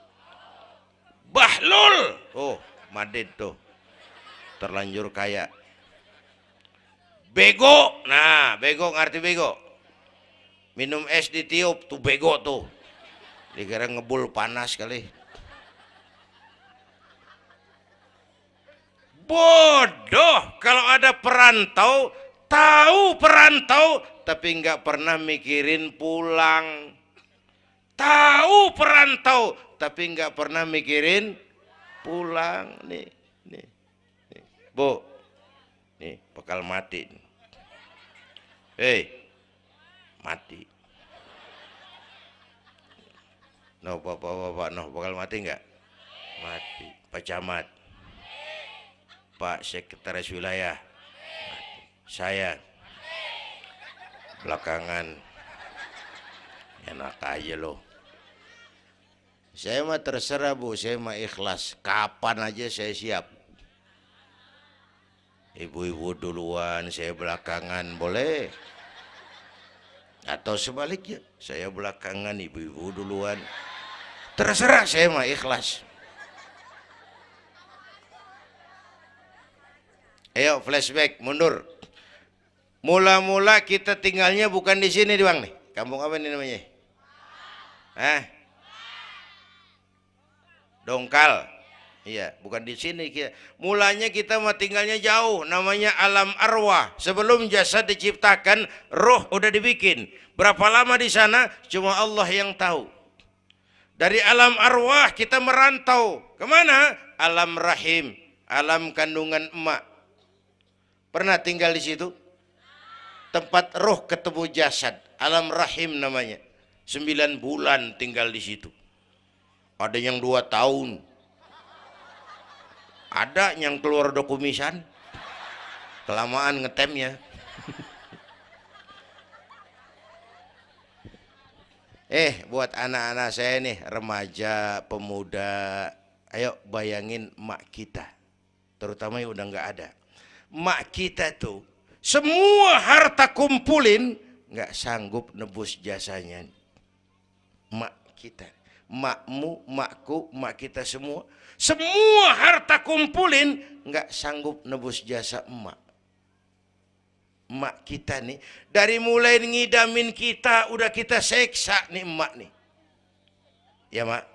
Bahlul. Oh, Madid tuh. Terlanjur kaya. Bego. Nah, bego ngerti bego? Minum es ditiup tuh bego tuh. Dikira ngebul panas kali. Bodoh. Kalau ada perantau Tahu perantau tapi nggak pernah mikirin pulang. Tahu perantau tapi nggak pernah mikirin pulang. Nih, nih, nih. Bu, nih bakal mati. Hei, mati. No, bapak, no, bakal mati nggak? Mati. Pak Camat, Pak Sekretaris Wilayah, saya belakangan enak aja loh. Saya mah terserah Bu, saya mah ikhlas. Kapan aja saya siap. Ibu-ibu duluan, saya belakangan, boleh. Atau sebaliknya, saya belakangan, ibu-ibu duluan. Terserah, saya mah ikhlas. Ayo flashback, mundur. Mula-mula kita tinggalnya bukan di sini, Bang nih. Kampung apa ini namanya? Dongkal. Iya, bukan di sini kita. Mulanya kita mah tinggalnya jauh, namanya alam arwah. Sebelum jasad diciptakan, roh udah dibikin. Berapa lama di sana? Cuma Allah yang tahu. Dari alam arwah kita merantau kemana? Alam rahim, alam kandungan emak. Pernah tinggal di situ? Tempat roh ketemu jasad, alam rahim namanya. 9 bulan tinggal di situ. Ada yang 2 tahun. Ada yang keluar dokumisan. Kelamaan ngetemnya. Buat anak-anak saya nih, remaja, pemuda, ayo bayangin mak kita, terutama yang udah nggak ada. Mak kita tuh semua harta kumpulin nggak sanggup nebus jasanya. Mak kita, makmu, makku, mak kita semua harta kumpulin nggak sanggup nebus jasa emak. Emak kita nih, dari mulai ngidamin kita udah kita seksa nih emak nih. Ya mak,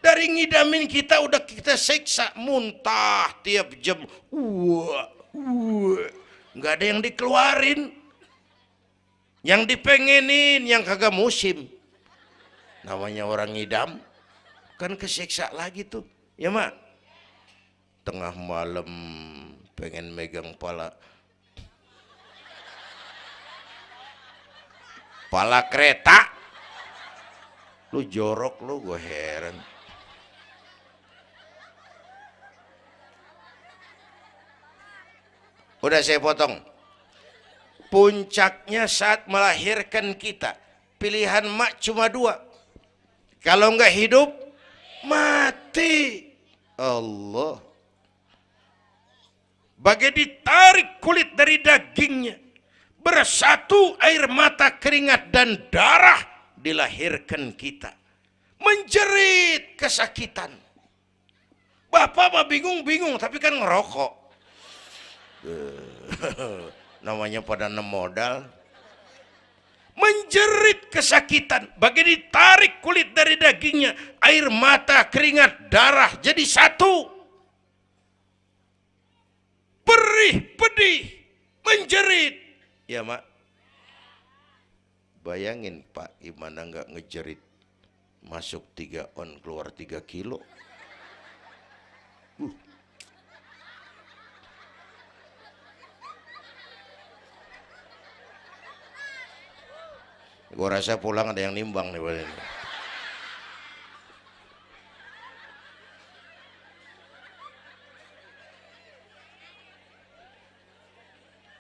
dari ngidamin kita udah kita seksa, muntah tiap jam. Nggak ada yang dikeluarin. Yang dipengenin yang kagak musim. Namanya orang ngidam kan keseksa lagi tuh. Ya mak, tengah malam pengen megang pala kereta, lu jorok lu, gue heran. Udah saya potong. Puncaknya saat melahirkan kita, pilihan mak cuma 2. Kalau nggak hidup, mati. Allah. Bagai ditarik kulit dari dagingnya, bersatu air mata, keringat dan darah, dilahirkan kita. Menjerit kesakitan. Bapak mah bingung-bingung tapi kan ngerokok. Namanya pada modal. Menjerit kesakitan, bagai ditarik kulit dari dagingnya, air mata, keringat, darah jadi satu. Perih, pedih, menjerit. Ya mak, bayangin Pak, gimana nggak ngejerit. Masuk 3 on, keluar 3 kilo. Gua rasa pulang ada yang nimbang nih.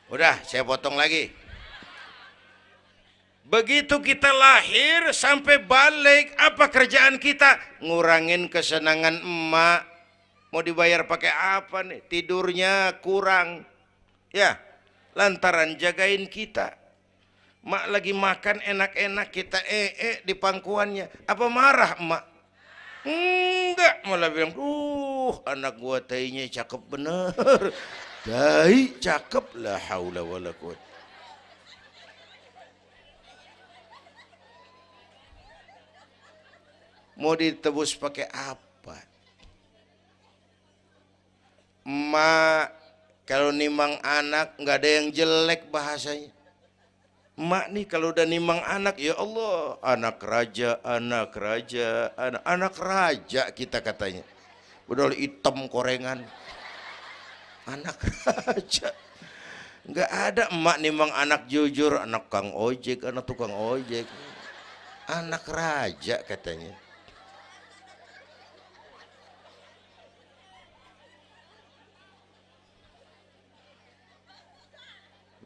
Udah, saya potong lagi. Begitu kita lahir sampai balik, apa kerjaan kita? Ngurangin kesenangan emak. Mau dibayar pakai apa nih? Tidurnya kurang. Ya, lantaran jagain kita. Mak lagi makan enak-enak, kita di pangkuannya. Apa marah emak? Enggak, malah bilang, anak gua tainya cakep bener. Tai cakep, la haula wala quwwata. Mau ditebus pakai apa? Emak Kalau nimang anak nggak ada yang jelek bahasanya. Emak nih kalau udah nimang anak, ya Allah, anak raja, anak raja, anak raja kita katanya. Udah hitam korengan, anak raja. Nggak ada emak nimang anak jujur, anak kang ojek, anak tukang ojek, anak raja katanya.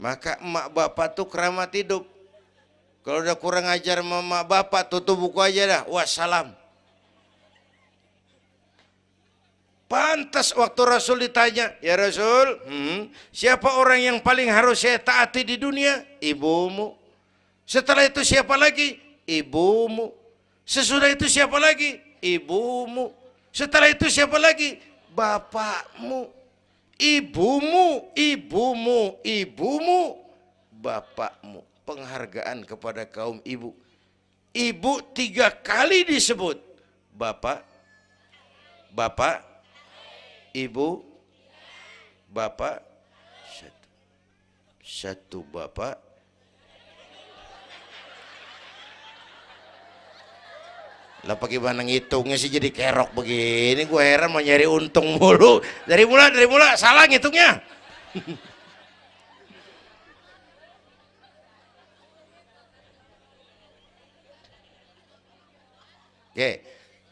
Maka emak bapak tuh keramat hidup. Kalau udah kurang ajar mama bapak, tutup buku aja dah. Wassalam. Pantas waktu Rasul ditanya, ya Rasul, siapa orang yang paling harus saya taati di dunia? Ibumu. Setelah itu siapa lagi? Ibumu. Sesudah itu siapa lagi? Ibumu. Setelah itu siapa lagi? Bapakmu. Ibumu, ibumu, ibumu, bapakmu. Penghargaan kepada kaum ibu. Ibu 3 kali disebut. Bapak, bapak, ibu, bapak, satu bapak. Lah bagaimana ngitungnya sih jadi kerok begini? Gue heran, mau nyari untung mulu. Dari mula salah ngitungnya. Oke.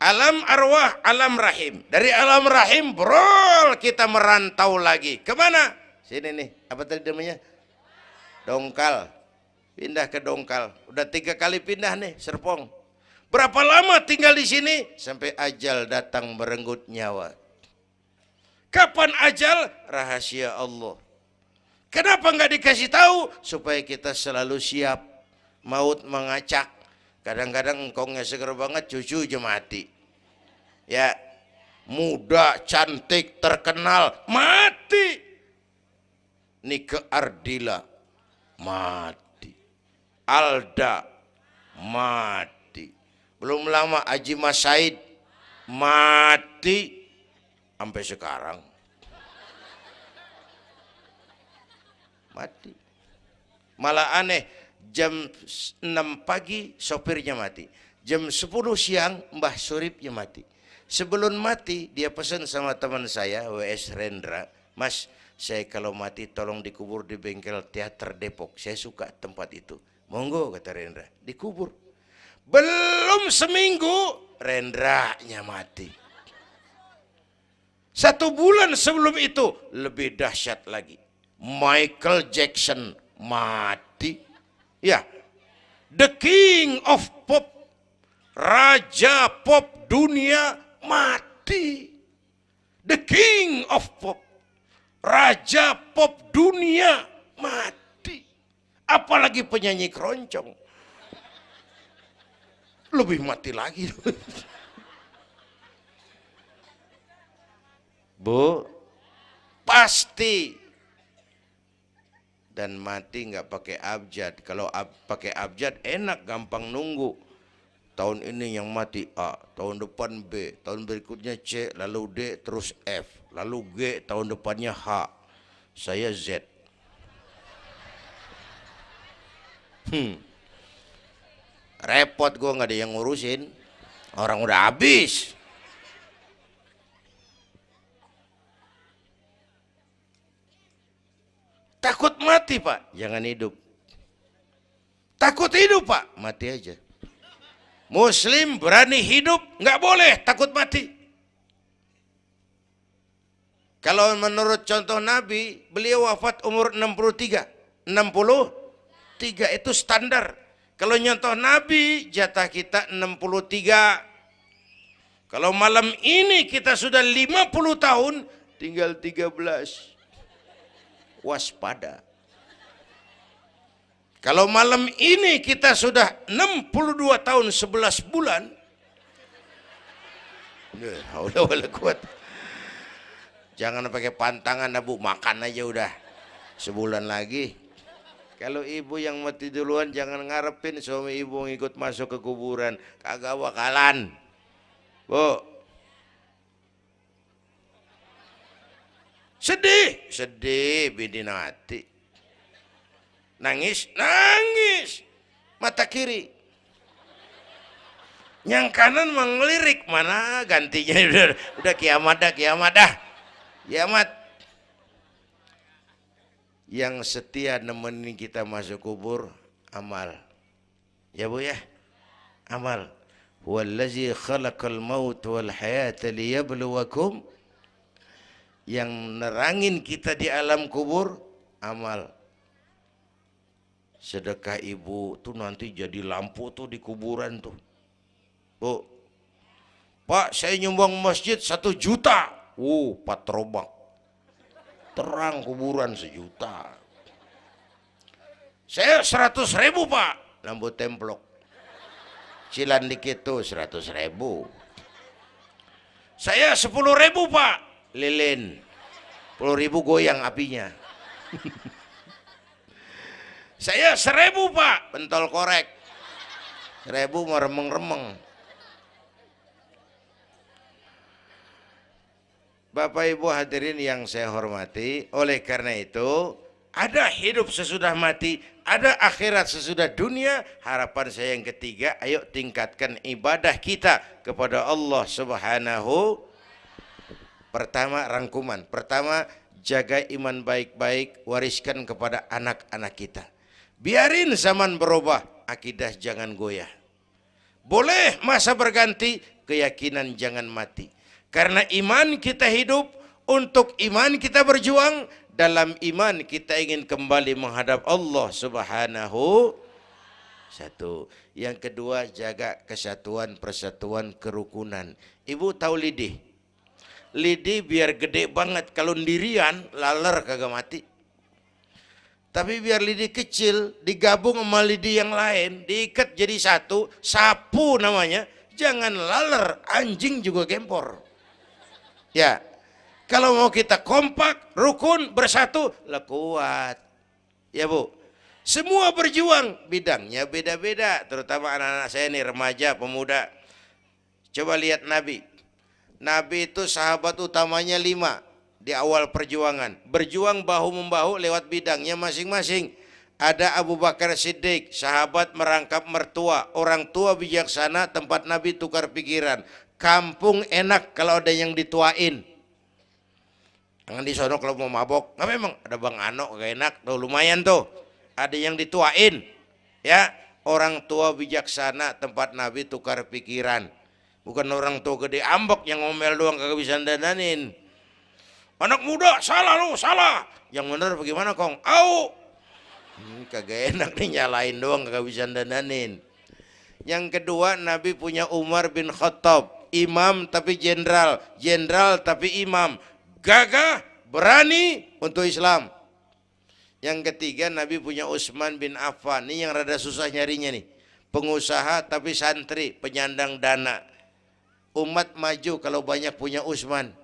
Alam arwah, alam rahim. Dari alam rahim, brol, kita merantau lagi. Kemana? Sini nih, apa tadi namanya? Dongkal. Pindah ke Dongkal. Udah 3 kali pindah nih, Serpong. Berapa lama tinggal di sini? Sampai ajal datang merenggut nyawa. Kapan ajal? Rahasia Allah. Kenapa nggak dikasih tahu? Supaya kita selalu siap. Maut mengacak. Kadang-kadang engkongnya seger banget, cucu aja mati. Ya, muda, cantik, terkenal, mati. Nike Ardila, mati. Alda, mati. Belum lama Haji Mas Said, mati. Sampai sekarang mati. Malah aneh, jam 6 pagi sopirnya mati, jam 10 siang Mbah Suripnya mati. Sebelum mati dia pesan sama teman saya WS Rendra, Mas, saya kalau mati tolong dikubur di bengkel teater Depok, saya suka tempat itu. Monggo, kata Rendra, dikubur. Belum seminggu Rendranya mati. 1 bulan sebelum itu lebih dahsyat lagi, Michael Jackson mati. Ya, the king of pop, raja pop dunia mati. The king of pop, raja pop dunia mati. Apalagi penyanyi keroncong, lebih mati lagi. Bu, pasti. Dan mati nggak pakai abjad. Kalau pakai abjad enak, gampang nunggu. Tahun ini yang mati A, tahun depan B, tahun berikutnya C, lalu D, terus F, lalu G, tahun depannya H. Saya Z. Repot, gue nggak ada yang ngurusin. Orang udah habis. Takut mati, Pak, jangan hidup. Takut hidup, Pak, mati aja. Muslim berani hidup, nggak boleh takut mati. Kalau menurut contoh Nabi, beliau wafat umur 63. 63 itu standar. Kalau nyontoh Nabi, jatah kita 63. Kalau malam ini kita sudah 50 tahun, tinggal 13. Waspada. Kalau malam ini kita sudah 62 tahun 11 bulan, udah kuat. Jangan pakai pantangan, Bu, makan aja udah. Sebulan lagi. Kalau ibu yang mati duluan, jangan ngarepin suami ibu ngikut masuk ke kuburan, kagak bakalan. Bu, Sedih, sedih bidinati. Nangis, nangis. Mata kiri. Yang kanan mengelirik, mana gantinya udah kiamat dah, kiamat dah. Kiamat. Yang setia nemenin kita masuk kubur, amal. Ya Bu ya, amal. Wallazi khalaqal maut wal hayata liyabluwakum. Yang nerangin kita di alam kubur, amal. Sedekah ibu tuh nanti jadi lampu tuh di kuburan tuh. Bu, Pak saya nyumbang masjid 1 juta. Patrobak. Terang kuburan 1 juta. Saya 100.000 Pak. Lampu templok. Cilan dikit tuh 100.000. Saya 10.000 Pak. Lilin. 10.000 goyang apinya. Saya 1.000 Pak. Pentol korek. 1.000 mau remeng-remeng. Bapak Ibu hadirin yang saya hormati, oleh karena itu ada hidup sesudah mati, ada akhirat sesudah dunia. Harapan saya yang ketiga, ayo tingkatkan ibadah kita kepada Allah Subhanahu. Pertama, rangkuman. Pertama, jaga iman baik-baik, wariskan kepada anak-anak kita. Biarin zaman berubah, akidah jangan goyah. Boleh masa berganti, keyakinan jangan mati. Karena iman kita hidup, untuk iman kita berjuang, dalam iman kita ingin kembali menghadap Allah Subhanahu. Satu. Yang kedua, jaga kesatuan, persatuan, kerukunan. Ibu tahu lidi? Lidi biar gede banget, kalau ndirian laler kagak mati. Tapi biar lidi kecil digabung sama lidi yang lain, diikat jadi satu, sapu namanya, jangan laler, anjing juga gempor. Ya, kalau mau kita kompak, rukun, bersatu, lah kuat. Ya Bu, semua berjuang, bidangnya beda-beda, terutama anak-anak saya nih, remaja, pemuda. Coba lihat Nabi. Nabi itu sahabat utamanya 5 di awal perjuangan. Berjuang bahu-membahu lewat bidangnya masing-masing. Ada Abu Bakar Siddiq, sahabat merangkap mertua, orang tua bijaksana, tempat Nabi tukar pikiran. Kampung enak kalau ada yang dituain. Jangan di sono kalau mau mabok. Nggak, memang ada Bang Ano gak enak tuh, lumayan tuh. Ada yang dituain. Ya, orang tua bijaksana, tempat Nabi tukar pikiran. Bukan orang tua gede ambek yang ngomel doang kagak bisa dandanin. Anak muda salah lu, salah. Yang bener bagaimana Kong? Au. Kagak enak nih, nyalain doang kagak bisa dandanin. Yang kedua, Nabi punya Umar bin Khattab. Imam tapi jenderal, jenderal tapi imam, gagah, berani untuk Islam. Yang ketiga, Nabi punya Utsman bin Affan. Ini yang rada susah nyarinya nih. Pengusaha tapi santri, penyandang dana. Umat maju kalau banyak punya Utsman.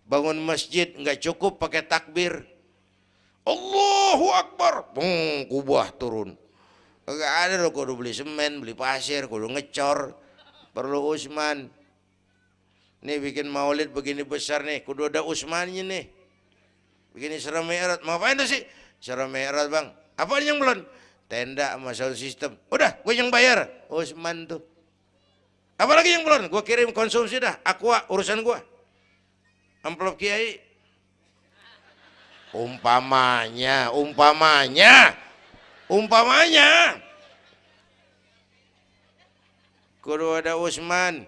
Bangun masjid nggak cukup pakai takbir. Allahu Akbar, kubah turun. Gak ada loh, kudu beli semen, beli pasir, kudu ngecor. Perlu Utsman. Nih bikin maulid begini besar nih, kudu ada Utsmannya nih. Begini Isra Mi'raj, mau apain tuh sih? Isra Mi'raj Bang, apa yang belum? Tenda sama sound system. Udah, gue yang bayar. Utsman tuh. Apalagi yang belum? Gue kirim konsumsi dah. Aqua, urusan gue. Amplop kiai. Umpamanya. Kudu ada Utsman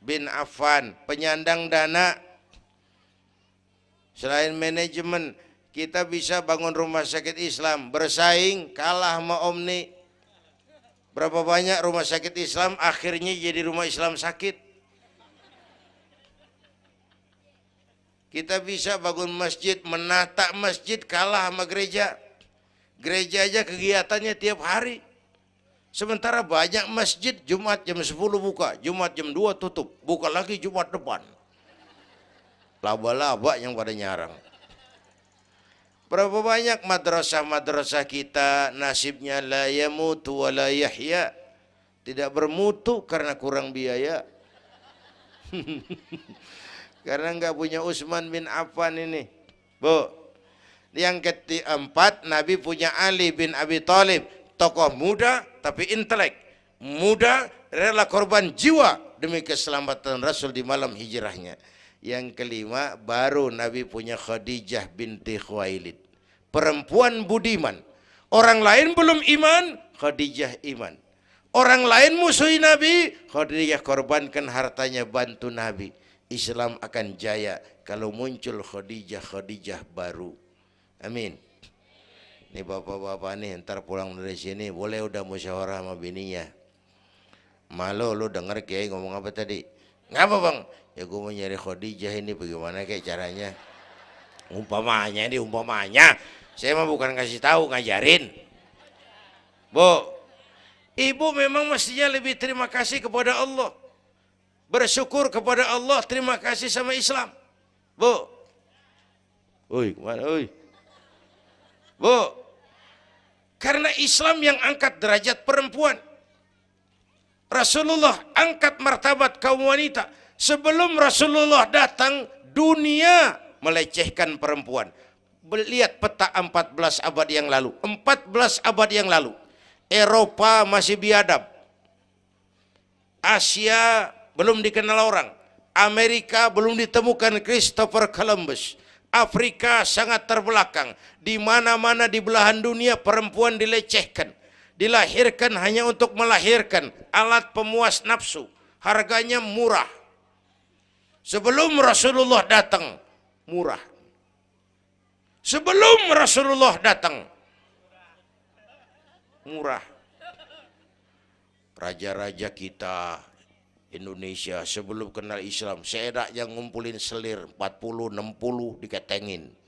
bin Affan, penyandang dana. Selain manajemen, kita bisa bangun rumah sakit Islam, bersaing kalah sama Omni. Berapa banyak rumah sakit Islam akhirnya jadi rumah Islam sakit. Kita bisa bangun masjid, menata masjid kalah sama gereja. Gereja aja kegiatannya tiap hari. Sementara banyak masjid Jumat jam 10 buka, Jumat jam 2 tutup, buka lagi Jumat depan. Laba-laba yang pada nyarang. Berapa banyak madrasah-madrasah kita nasibnya la yamutu wa la yahya. Tidak bermutu karena kurang biaya. Karena nggak punya Utsman bin Affan ini. Bu. Yang keempat, Nabi punya Ali bin Abi Thalib, tokoh muda tapi intelek, muda rela korban jiwa demi keselamatan Rasul di malam hijrahnya. Yang kelima, baru Nabi punya Khadijah binti Khuwailid, perempuan budiman. Orang lain belum iman, Khadijah iman. Orang lain musuhi Nabi, Khadijah korbankan hartanya bantu Nabi. Islam akan jaya kalau muncul Khadijah baru. Amin. Nih bapak-bapak nih, ntar pulang dari sini boleh udah musyawarah sama bininya. Malu lu denger Kiai ngomong apa tadi? Ngapa bang? Ya gue mau nyari Khadijah ini, bagaimana kayak caranya? Umpamanya ini umpamanya. Saya mah bukan kasih tahu, ngajarin. Bu, ibu memang mestinya lebih terima kasih kepada Allah, bersyukur kepada Allah, terima kasih sama Islam. Bu, oi kemana oi? Bu, karena Islam yang angkat derajat perempuan. Rasulullah angkat martabat kaum wanita. Sebelum Rasulullah datang, dunia melecehkan perempuan. Lihat peta 14 abad yang lalu. 14 abad yang lalu. Eropa masih biadab. Asia belum dikenal orang. Amerika belum ditemukan Christopher Columbus. Afrika sangat terbelakang. Di mana-mana di belahan dunia perempuan dilecehkan. Dilahirkan hanya untuk melahirkan, alat pemuas nafsu. Harganya murah. Sebelum Rasulullah datang, murah. Sebelum Rasulullah datang, murah. Raja-raja kita Indonesia sebelum kenal Islam, seedak yang ngumpulin selir 40-60 diketengin.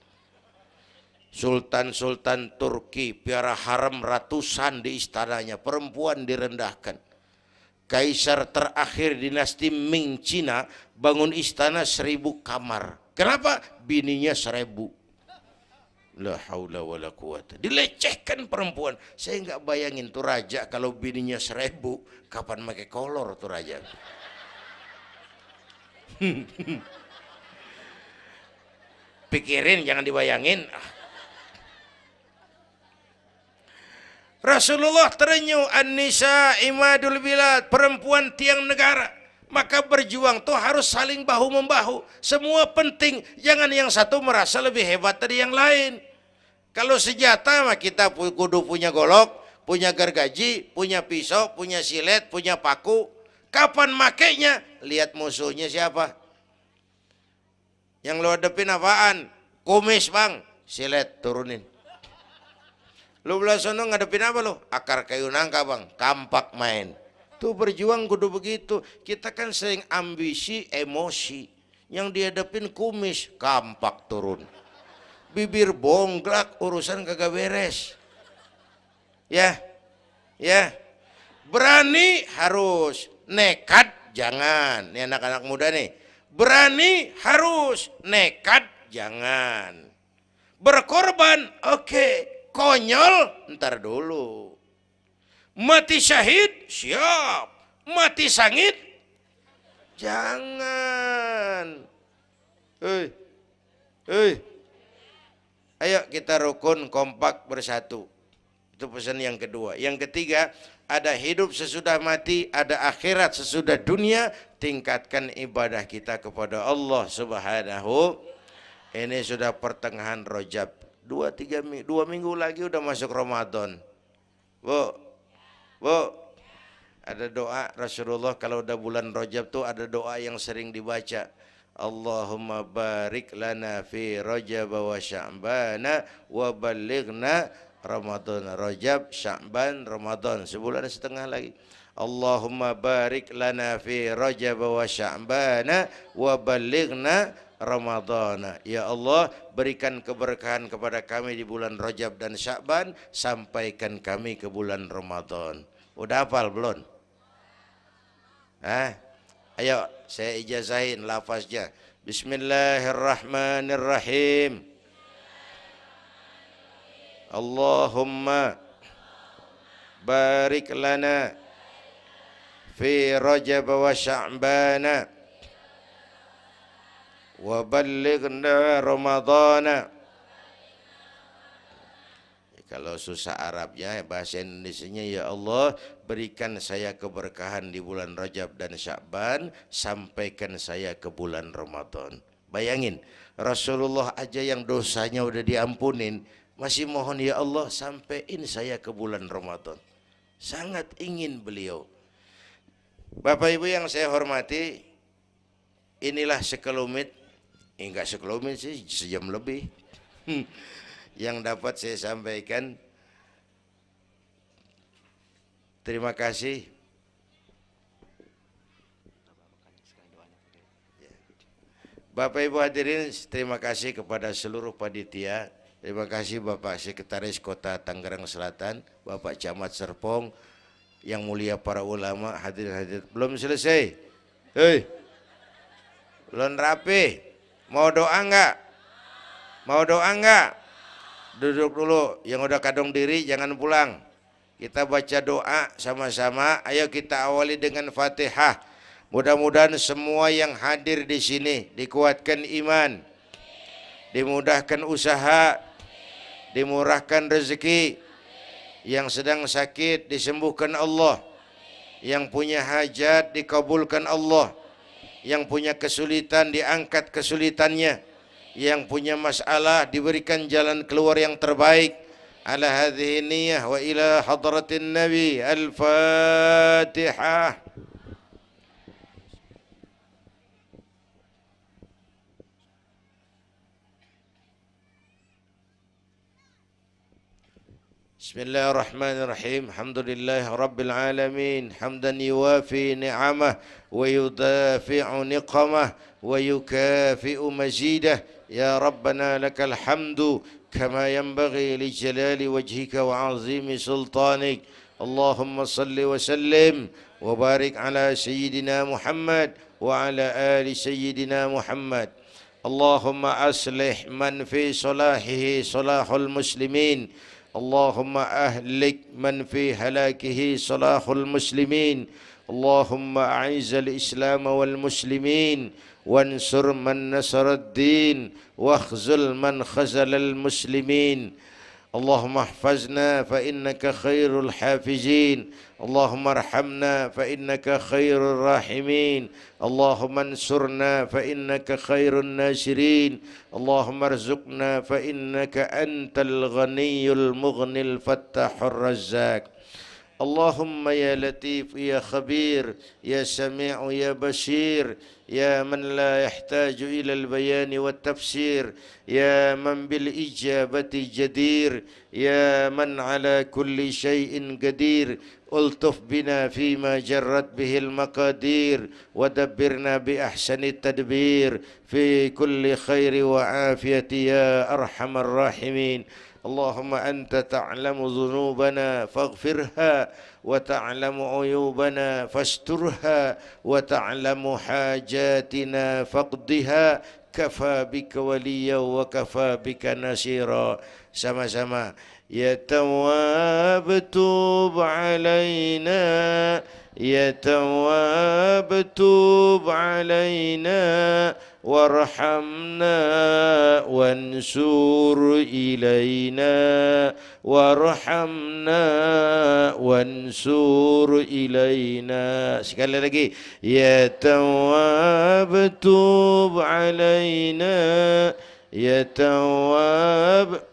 Sultan-sultan Turki piara haram ratusan di istananya, perempuan direndahkan. Kaisar terakhir dinasti Ming Cina bangun istana 1000 kamar. Kenapa? Bininya 1000. La haula wala quwata. Dilecehkan perempuan. Saya nggak bayangin tuh raja kalau bininya 1000, kapan pakai kolor tuh raja. Pikirin, jangan dibayangin. Rasulullah terenyuh, an-nisa imadul bilad, perempuan tiang negara. Maka berjuang tuh harus saling bahu-membahu. Semua penting, jangan yang satu merasa lebih hebat dari yang lain. Kalau senjata mah kita kudu punya golok, punya gergaji, punya pisau, punya silet, punya paku. Kapan makainya? Lihat musuhnya siapa. Yang lo hadapin apaan? Kumis bang, silet turunin. Lu belah sono ngadepin apa lo? Akar kayu nangka bang, kampak main. Tuh berjuang kudu begitu. Kita kan sering ambisi, emosi. Yang dihadapin kumis, kampak turun. Bibir bonglak, urusan kagak beres. Ya, ya. Berani harus, nekat jangan. Ini anak-anak muda nih. Berani harus, nekat jangan. Berkorban, oke. Konyol, ntar dulu. Mati syahid, siap. Mati sangit, jangan. Ayo kita rukun, kompak, bersatu. Itu pesan yang kedua. Yang ketiga, ada hidup sesudah mati, ada akhirat sesudah dunia. Tingkatkan ibadah kita kepada Allah Subhanahu. Ini sudah pertengahan Rajab. 2 minggu lagi udah masuk Ramadan. Bu, ada doa Rasulullah kalau udah bulan Rajab tuh ada doa yang sering dibaca. Allahumma barik lana fi Rajab wa Sya'bana wa ballighna Ramadan. Rajab, Sya'ban, Ramadan, sebulan setengah lagi. Allahumma barik lana fi Rajab wa Sya'bana wa ballighna Ramadhan. Ya Allah, berikan keberkahan kepada kami di bulan Rajab dan Sya'ban, sampaikan kami ke bulan Ramadan. Udah hafal belum? Ayo saya ijazahin lafaznya. Bismillahirrahmanirrahim. Allahumma barik lana fi Rajab wa Sya'bana wa ballighna Ramadhana Kalau susah Arabnya, bahasa Indonesianya, ya Allah berikan saya keberkahan di bulan Rajab dan Sya'ban, sampaikan saya ke bulan Ramadan. Bayangin, Rasulullah aja yang dosanya udah diampunin, masih mohon ya Allah sampaiin saya ke bulan Ramadan. Sangat ingin beliau. Bapak Ibu yang saya hormati, inilah sekelumit, enggak sekelumit sih, sejam lebih. Yang dapat saya sampaikan. Terima kasih. Bapak Ibu hadirin, terima kasih kepada seluruh panitia. Terima kasih Bapak Sekretaris Kota Tangerang Selatan, Bapak Camat Serpong, yang mulia para ulama, hadirin. Belum selesai. Hei, belum rapi. Mau doa enggak? Mau doa enggak? Duduk dulu, yang udah kadung diri jangan pulang. Kita baca doa sama-sama. Ayo kita awali dengan Fatihah. Mudah-mudahan semua yang hadir di sini dikuatkan iman, dimudahkan usaha, dimurahkan rezeki, yang sedang sakit disembuhkan Allah, yang punya hajat dikabulkan Allah, yang punya kesulitan diangkat kesulitannya, yang punya masalah diberikan jalan keluar yang terbaik. Ala hadhihi niyyah wa ila hadratin nabi. Al-Fatihah. Bismillahirrahmanirrahim. Alhamdulillah rabbil alamin. Hamdan yuwafi ni'amah wa yudafi'u niqamah wa yukafi'u mazidah. Ya Rabbana lakal hamdu kama yanbaghi li jalali wajhika wa azimi sultanik. Allahumma salli wa sallim wa barik ala sayyidina Muhammad wa ala ali sayyidina Muhammad. Allahumma aslih man fi salahihi salahul muslimin. اللهم أهلك من في هلاكه صلاح المسلمين. اللهم أعز الإسلام والمسلمين وانصر من نصر الدين واخذل من خذل المسلمين. اللهم احفظنا فإنك خير الحافظين. اللهم ارحمنا فإنك خير الراحمين. اللهم انصرنا فإنك خير الناصرين. اللهم ارزقنا فإنك أنت الغني المغني الفتاح الرزاق. اللهم يا لطيف يا خبير يا سميع يا بشير يا من لا يحتاج إلى البيان والتفسير يا من بالإجابة جدير يا من على كل شيء قدير ألطف بنا فيما جرت به المقادير ودبرنا بأحسن التدبير في كل خير وعافية يا أرحم الراحمين. اللهم أنت تعلم ذنوبنا فاغفرها وتعلم عيوبنا فاسترها وتعلم حاجاتنا فاقضها. كفى بك وليا وكفى بك نصيرا. Sama-sama. Ya Tawwab tub alaina, Ya Tawwab tub alaina, warhamna wansur ilaina, warhamna wansur ilaina. Sekali lagi. Ya Tawwab tub alaina, Ya Tawwab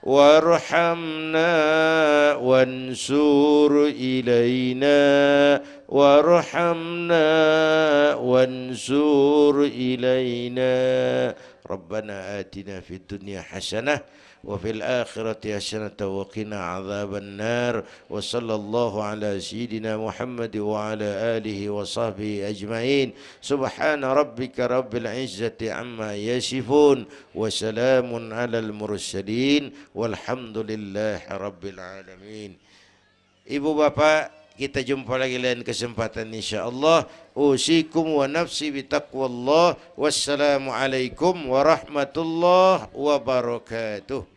warhamna wansur ilaina, warhamna wansur ilaina. Rabbana atina fid dunya hasanah wa fil akhirati hasanah wa qina adzaban nar. Wa sallallahu ala sayyidina Muhammad wa ala alihi wa sahbihi ajma'in. Subhana rabbika rabbil izzati amma yasifun wa salamun alal mursalin walhamdulillahi rabbil alamin. Ibu bapak, kita jumpa lagi lain kesempatan insyaallah. Usikum wa nafsi bitaqwallah. Wassalamualaikum warahmatullahi wabarakatuh.